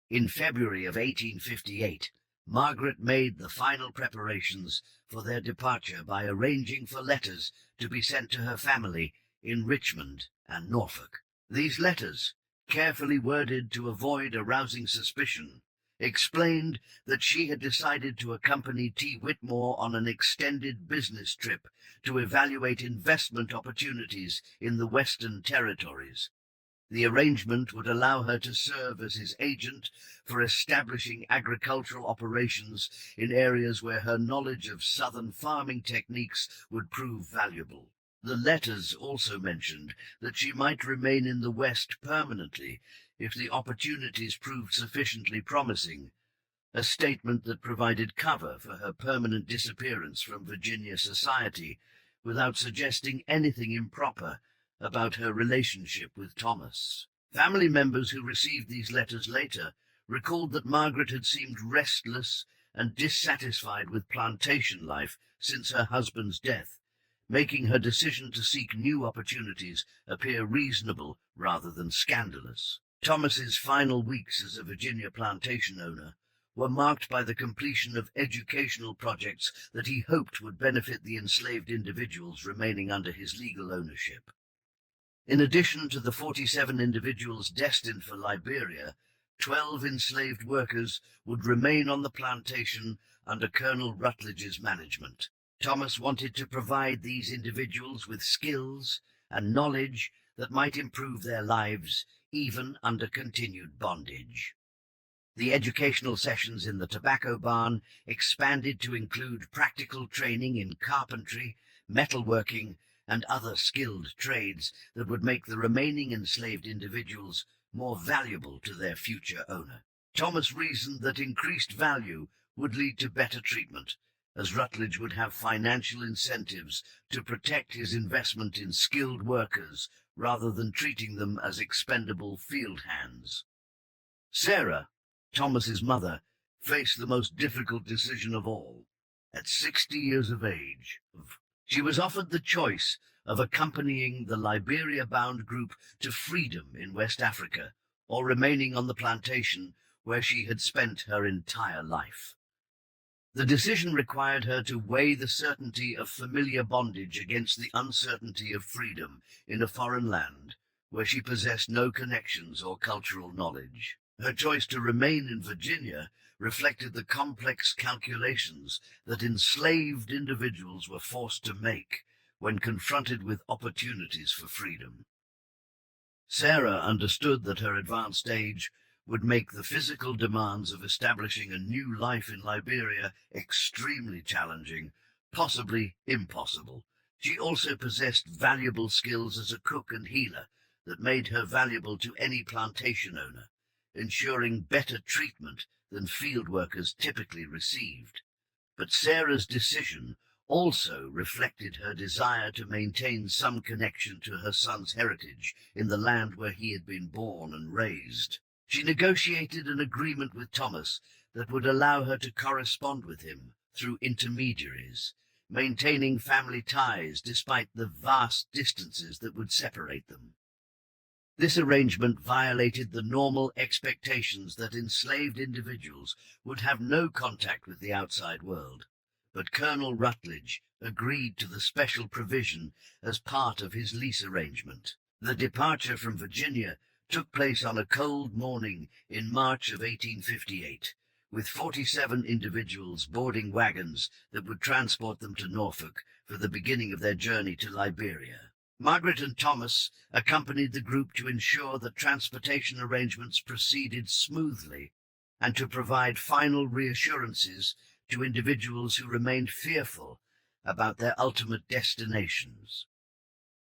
In February of 1858, Margaret made the final preparations for their departure by arranging for letters to be sent to her family in Richmond and Norfolk. These letters, carefully worded to avoid arousing suspicion, explained that she had decided to accompany T. Whitmore on an extended business trip to evaluate investment opportunities in the Western Territories. The arrangement would allow her to serve as his agent for establishing agricultural operations in areas where her knowledge of southern farming techniques would prove valuable. The letters also mentioned that she might remain in the West permanently if the opportunities proved sufficiently promising, a statement that provided cover for her permanent disappearance from Virginia society without suggesting anything improper about her relationship with Thomas. Family members who received these letters later recalled that Margaret had seemed restless and dissatisfied with plantation life since her husband's death, making her decision to seek new opportunities appear reasonable rather than scandalous. Thomas's final weeks as a Virginia plantation owner were marked by the completion of educational projects that he hoped would benefit the enslaved individuals remaining under his legal ownership. In addition to the 47 individuals destined for Liberia, 12 enslaved workers would remain on the plantation under Colonel Rutledge's management. Thomas wanted to provide these individuals with skills and knowledge that might improve their lives even under continued bondage. The educational sessions in the tobacco barn expanded to include practical training in carpentry, metalworking, and other skilled trades that would make the remaining enslaved individuals more valuable to their future owner. Thomas reasoned that increased value would lead to better treatment, as Rutledge would have financial incentives to protect his investment in skilled workers rather than treating them as expendable field hands. Sarah, Thomas's mother, faced the most difficult decision of all. At 60 years of age, She was offered the choice of accompanying the Liberia-bound group to freedom in West Africa or remaining on the plantation where she had spent her entire life. The decision required her to weigh the certainty of familiar bondage against the uncertainty of freedom in a foreign land where she possessed no connections or cultural knowledge. Her choice to remain in Virginia reflected the complex calculations that enslaved individuals were forced to make when confronted with opportunities for freedom. Sarah understood that her advanced age would make the physical demands of establishing a new life in Liberia extremely challenging, possibly impossible. She also possessed valuable skills as a cook and healer that made her valuable to any plantation owner, ensuring better treatment than field workers typically received. But Sarah's decision also reflected her desire to maintain some connection to her son's heritage in the land where he had been born and raised. She negotiated an agreement with Thomas that would allow her to correspond with him through intermediaries, maintaining family ties despite the vast distances that would separate them. This arrangement violated the normal expectations that enslaved individuals would have no contact with the outside world, but Colonel Rutledge agreed to the special provision as part of his lease arrangement. The departure from Virginia took place on a cold morning in March of 1858, with 47 individuals boarding wagons that would transport them to Norfolk for the beginning of their journey to Liberia. Margaret and Thomas accompanied the group to ensure that transportation arrangements proceeded smoothly and to provide final reassurances to individuals who remained fearful about their ultimate destinations.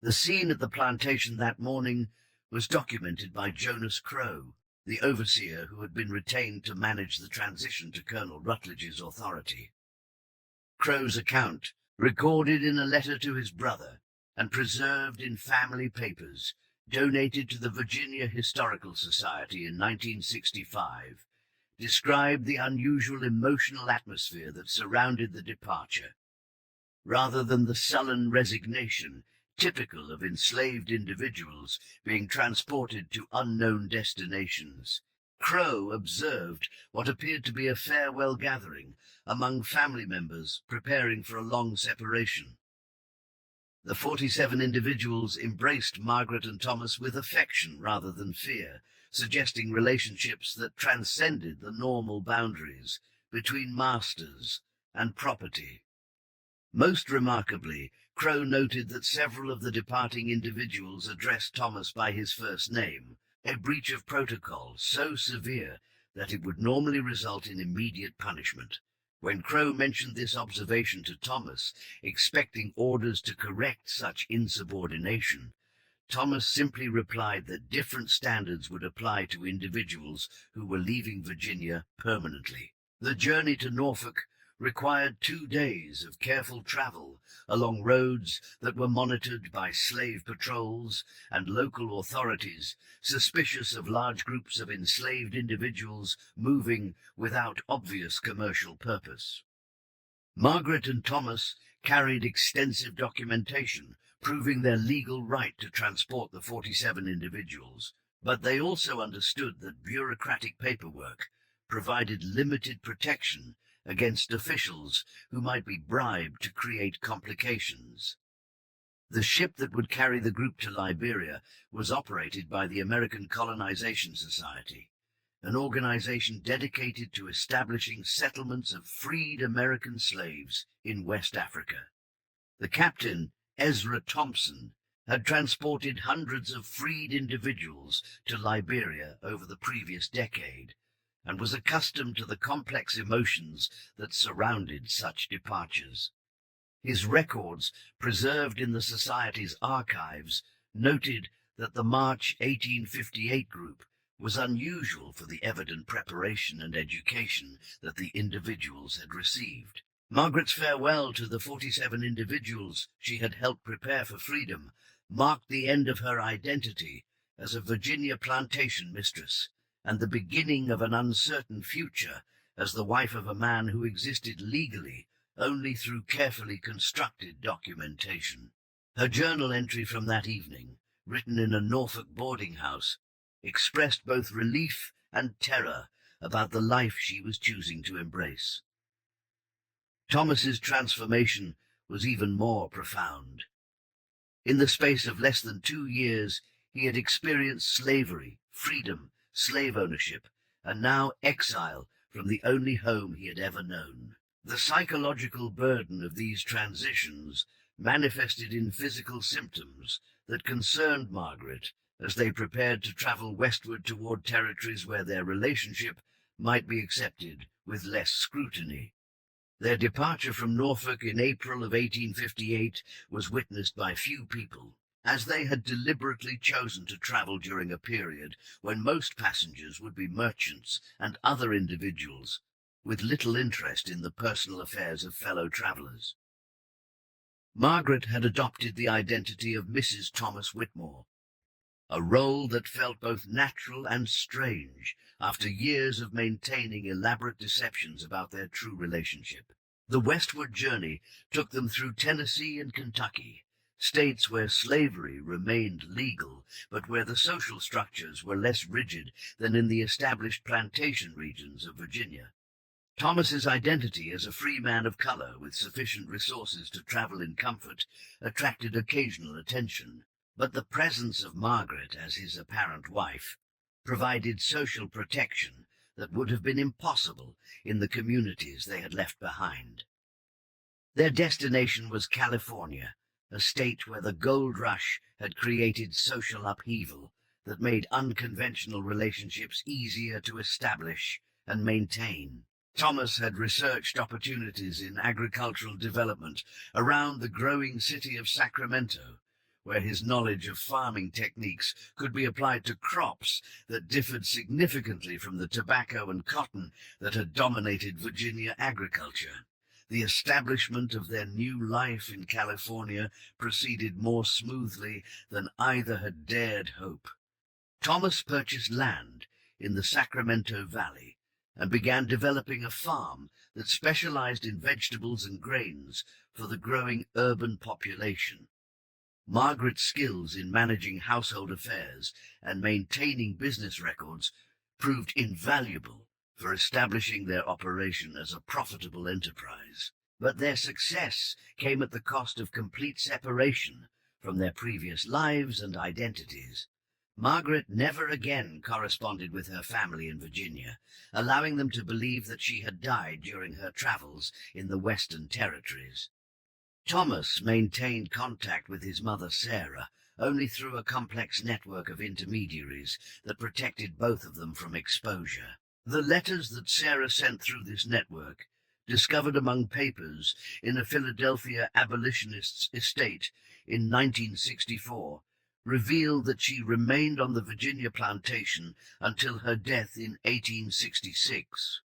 The scene at the plantation that morning was documented by Jonas Crow, the overseer who had been retained to manage the transition to Colonel Rutledge's authority. Crow's account, recorded in a letter to his brother and preserved in family papers, donated to the Virginia Historical Society in 1965, described the unusual emotional atmosphere that surrounded the departure. Rather than the sullen resignation typical of enslaved individuals being transported to unknown destinations, Crow observed what appeared to be a farewell gathering among family members preparing for a long separation. The 47 individuals embraced Margaret and Thomas with affection rather than fear, suggesting relationships that transcended the normal boundaries between masters and property. Most remarkably, Crow noted that several of the departing individuals addressed Thomas by his first name, a breach of protocol so severe that it would normally result in immediate punishment. When Crow mentioned this observation to Thomas, expecting orders to correct such insubordination, Thomas simply replied that different standards would apply to individuals who were leaving Virginia permanently. The journey to Norfolk required 2 days of careful travel along roads that were monitored by slave patrols and local authorities suspicious of large groups of enslaved individuals moving without obvious commercial purpose. Margaret and Thomas carried extensive documentation proving their legal right to transport the 47 individuals, but they also understood that bureaucratic paperwork provided limited protection against officials who might be bribed to create complications. The ship that would carry the group to Liberia was operated by the American Colonization Society, an organization dedicated to establishing settlements of freed American slaves in West Africa. The captain, Ezra Thompson, had transported hundreds of freed individuals to Liberia over the previous decade, and was accustomed to the complex emotions that surrounded such departures. His records, preserved in the Society's archives, noted that the March 1858 group was unusual for the evident preparation and education that the individuals had received. Margaret's farewell to the 47 individuals she had helped prepare for freedom marked the end of her identity as a Virginia plantation mistress, and the beginning of an uncertain future as the wife of a man who existed legally only through carefully constructed documentation. Her journal entry from that evening, written in a Norfolk boarding house, expressed both relief and terror about the life she was choosing to embrace. Thomas's transformation was even more profound. In the space of less than 2 years, he had experienced slavery, freedom, slave ownership, and now exile from the only home he had ever known. The psychological burden of these transitions manifested in physical symptoms that concerned Margaret as they prepared to travel westward toward territories where their relationship might be accepted with less scrutiny. Their departure from Norfolk in April of 1858 was witnessed by few people, as they had deliberately chosen to travel during a period when most passengers would be merchants and other individuals with little interest in the personal affairs of fellow travelers. Margaret had adopted the identity of Mrs. Thomas Whitmore, a role that felt both natural and strange after years of maintaining elaborate deceptions about their true relationship. The westward journey took them through Tennessee and Kentucky, states where slavery remained legal, but where the social structures were less rigid than in the established plantation regions of Virginia. Thomas's identity as a free man of color with sufficient resources to travel in comfort attracted occasional attention, but the presence of Margaret as his apparent wife provided social protection that would have been impossible in the communities they had left behind. Their destination was California, a state where the gold rush had created social upheaval that made unconventional relationships easier to establish and maintain. Thomas had researched opportunities in agricultural development around the growing city of Sacramento, where his knowledge of farming techniques could be applied to crops that differed significantly from the tobacco and cotton that had dominated Virginia agriculture. The establishment of their new life in California proceeded more smoothly than either had dared hope. Thomas purchased land in the Sacramento Valley and began developing a farm that specialized in vegetables and grains for the growing urban population. Margaret's skills in managing household affairs and maintaining business records proved invaluable for establishing their operation as a profitable enterprise. But their success came at the cost of complete separation from their previous lives and identities. Margaret never again corresponded with her family in Virginia, allowing them to believe that she had died during her travels in the Western Territories. Thomas maintained contact with his mother Sarah only through a complex network of intermediaries that protected both of them from exposure. The letters that Sarah sent through this network, discovered among papers in a Philadelphia abolitionist's estate in 1964, revealed that she remained on the Virginia plantation until her death in 1866.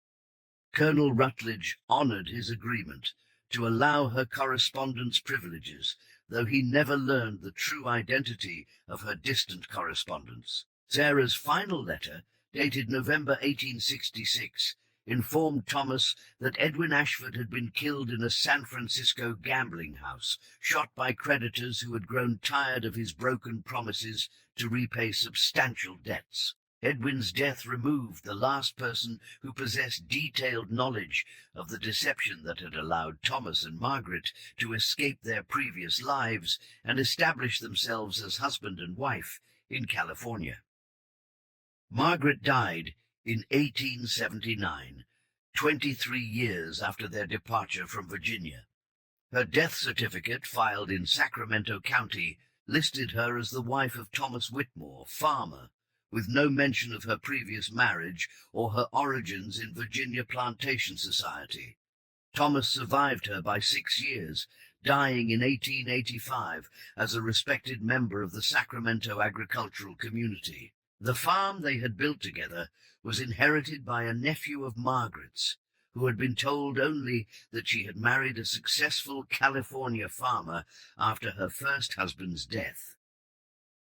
Colonel Rutledge honored his agreement to allow her correspondence privileges, though he never learned the true identity of her distant correspondents. Sarah's final letter, dated November 1866, informed Thomas that Edwin Ashford had been killed in a San Francisco gambling house, shot by creditors who had grown tired of his broken promises to repay substantial debts. Edwin's death removed the last person who possessed detailed knowledge of the deception that had allowed Thomas and Margaret to escape their previous lives and establish themselves as husband and wife in California. Margaret died in 1879, 23 years after their departure from Virginia. Her death certificate, filed in Sacramento County, listed her as the wife of Thomas Whitmore, farmer, with no mention of her previous marriage or her origins in Virginia Plantation Society. Thomas survived her by 6 years, dying in 1885 as a respected member of the Sacramento agricultural community. The farm they had built together was inherited by a nephew of Margaret's, who had been told only that she had married a successful California farmer after her first husband's death.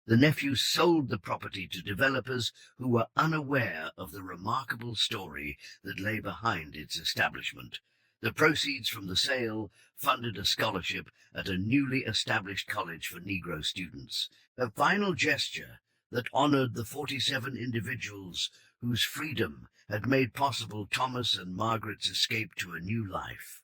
The nephew sold the property to developers who were unaware of the remarkable story that lay behind its establishment. The proceeds from the sale funded a scholarship at a newly established college for Negro students, a final gesture that honored the 47 individuals whose freedom had made possible Thomas and Margaret's escape to a new life.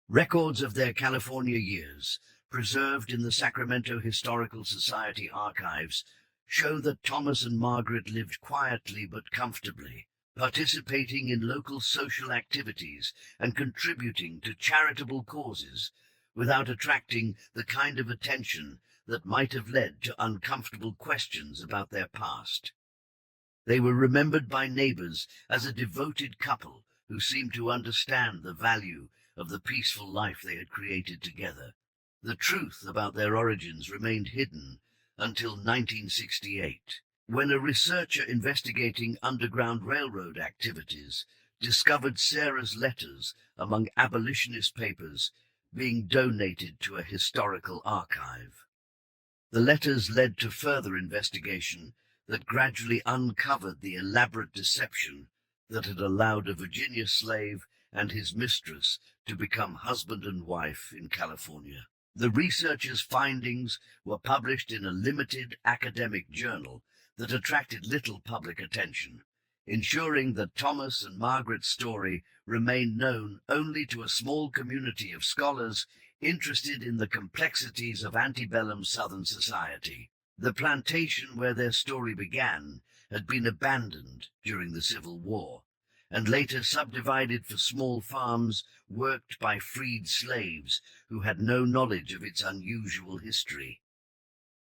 Records of their California years, preserved in the Sacramento Historical Society archives, show that Thomas and Margaret lived quietly but comfortably, participating in local social activities and contributing to charitable causes without attracting the kind of attention that might have led to uncomfortable questions about their past. They were remembered by neighbors as a devoted couple who seemed to understand the value of the peaceful life they had created together. The truth about their origins remained hidden until 1968, when a researcher investigating Underground Railroad activities discovered Sarah's letters among abolitionist papers being donated to a historical archive. The letters led to further investigation that gradually uncovered the elaborate deception that had allowed a Virginia slave and his mistress to become husband and wife in California. The researchers' findings were published in a limited academic journal that attracted little public attention, ensuring that Thomas and Margaret's story remained known only to a small community of scholars interested in the complexities of antebellum Southern society. The plantation where their story began had been abandoned during the Civil War, and later subdivided for small farms worked by freed slaves who had no knowledge of its unusual history.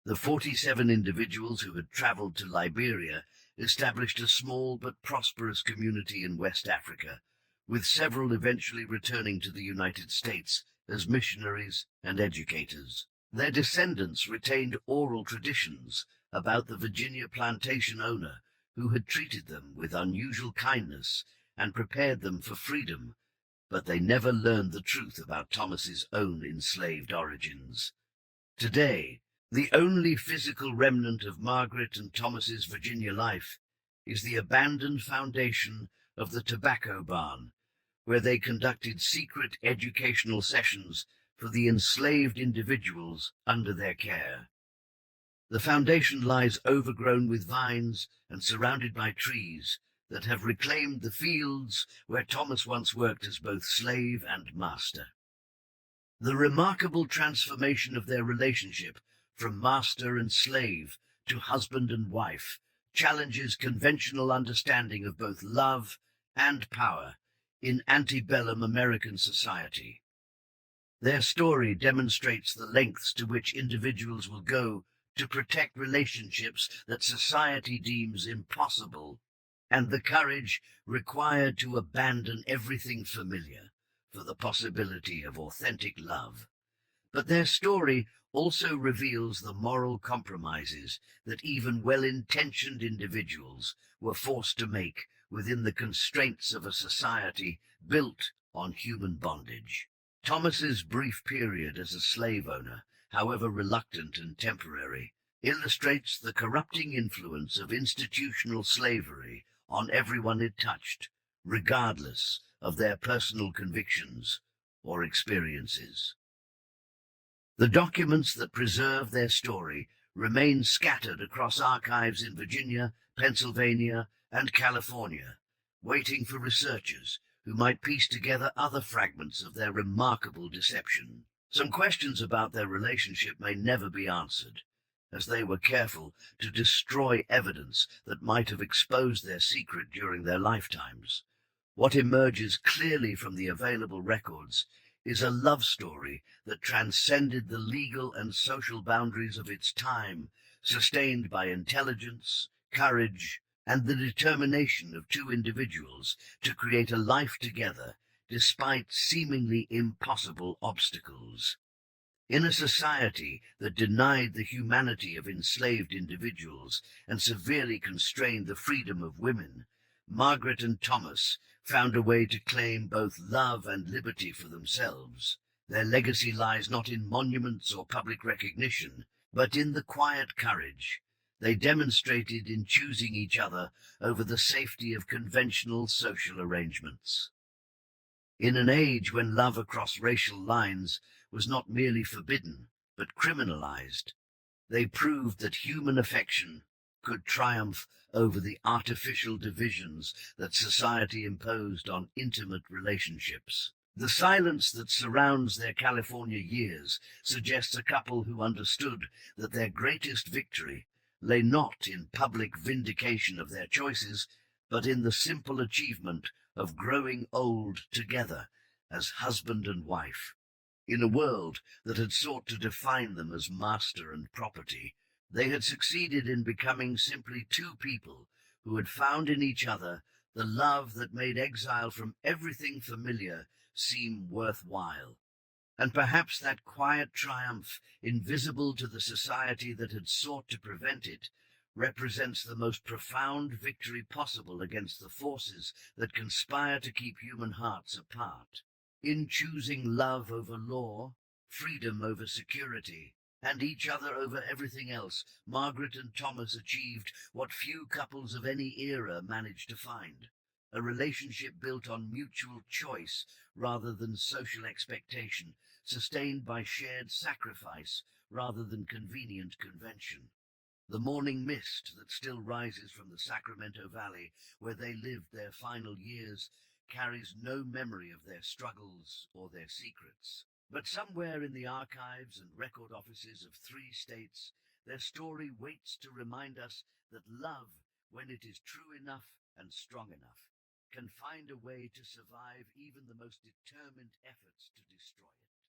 The 47 individuals who had traveled to Liberia established a small but prosperous community in West Africa, with several eventually returning to the United States as missionaries and educators. Their descendants retained oral traditions about the Virginia plantation owner who had treated them with unusual kindness and prepared them for freedom, but they never learned the truth about Thomas's own enslaved origins. Today, the only physical remnant of Margaret and Thomas's Virginia life is the abandoned foundation of the Tobacco Barn, where they conducted secret educational sessions for the enslaved individuals under their care. The foundation lies overgrown with vines and surrounded by trees that have reclaimed the fields where Thomas once worked as both slave and master. The remarkable transformation of their relationship from master and slave to husband and wife challenges conventional understanding of both love and power in antebellum American society. Their story demonstrates the lengths to which individuals will go to protect relationships that society deems impossible, and the courage required to abandon everything familiar for the possibility of authentic love. But their story also reveals the moral compromises that even well-intentioned individuals were forced to make within the constraints of a society built on human bondage. Thomas's brief period as a slave owner, however reluctant and temporary, illustrates the corrupting influence of institutional slavery on everyone it touched, regardless of their personal convictions or experiences. The documents that preserve their story remain scattered across archives in Virginia, Pennsylvania, and California, waiting for researchers who might piece together other fragments of their remarkable deception. Some questions about their relationship may never be answered, as they were careful to destroy evidence that might have exposed their secret during their lifetimes. What emerges clearly from the available records is a love story that transcended the legal and social boundaries of its time, sustained by intelligence, courage, and the determination of two individuals to create a life together despite seemingly impossible obstacles. In a society that denied the humanity of enslaved individuals and severely constrained the freedom of women, Margaret and Thomas found a way to claim both love and liberty for themselves. Their legacy lies not in monuments or public recognition, but in the quiet courage they demonstrated in choosing each other over the safety of conventional social arrangements. In an age when love across racial lines was not merely forbidden, but criminalized, they proved that human affection could triumph over the artificial divisions that society imposed on intimate relationships. The silence that surrounds their California years suggests a couple who understood that their greatest victory lay not in public vindication of their choices, but in the simple achievement of growing old together as husband and wife. In a world that had sought to define them as master and property, they had succeeded in becoming simply two people who had found in each other the love that made exile from everything familiar seem worthwhile. And perhaps that quiet triumph, invisible to the society that had sought to prevent it, represents the most profound victory possible against the forces that conspire to keep human hearts apart. In choosing love over law, freedom over security, and each other over everything else, Margaret and Thomas achieved what few couples of any era managed to find: a relationship built on mutual choice rather than social expectation, sustained by shared sacrifice rather than convenient convention. The morning mist that still rises from the Sacramento Valley, where they lived their final years, carries no memory of their struggles or their secrets. But somewhere in the archives and record offices of 3 states, their story waits to remind us that love, when it is true enough and strong enough, can find a way to survive even the most determined efforts to destroy it.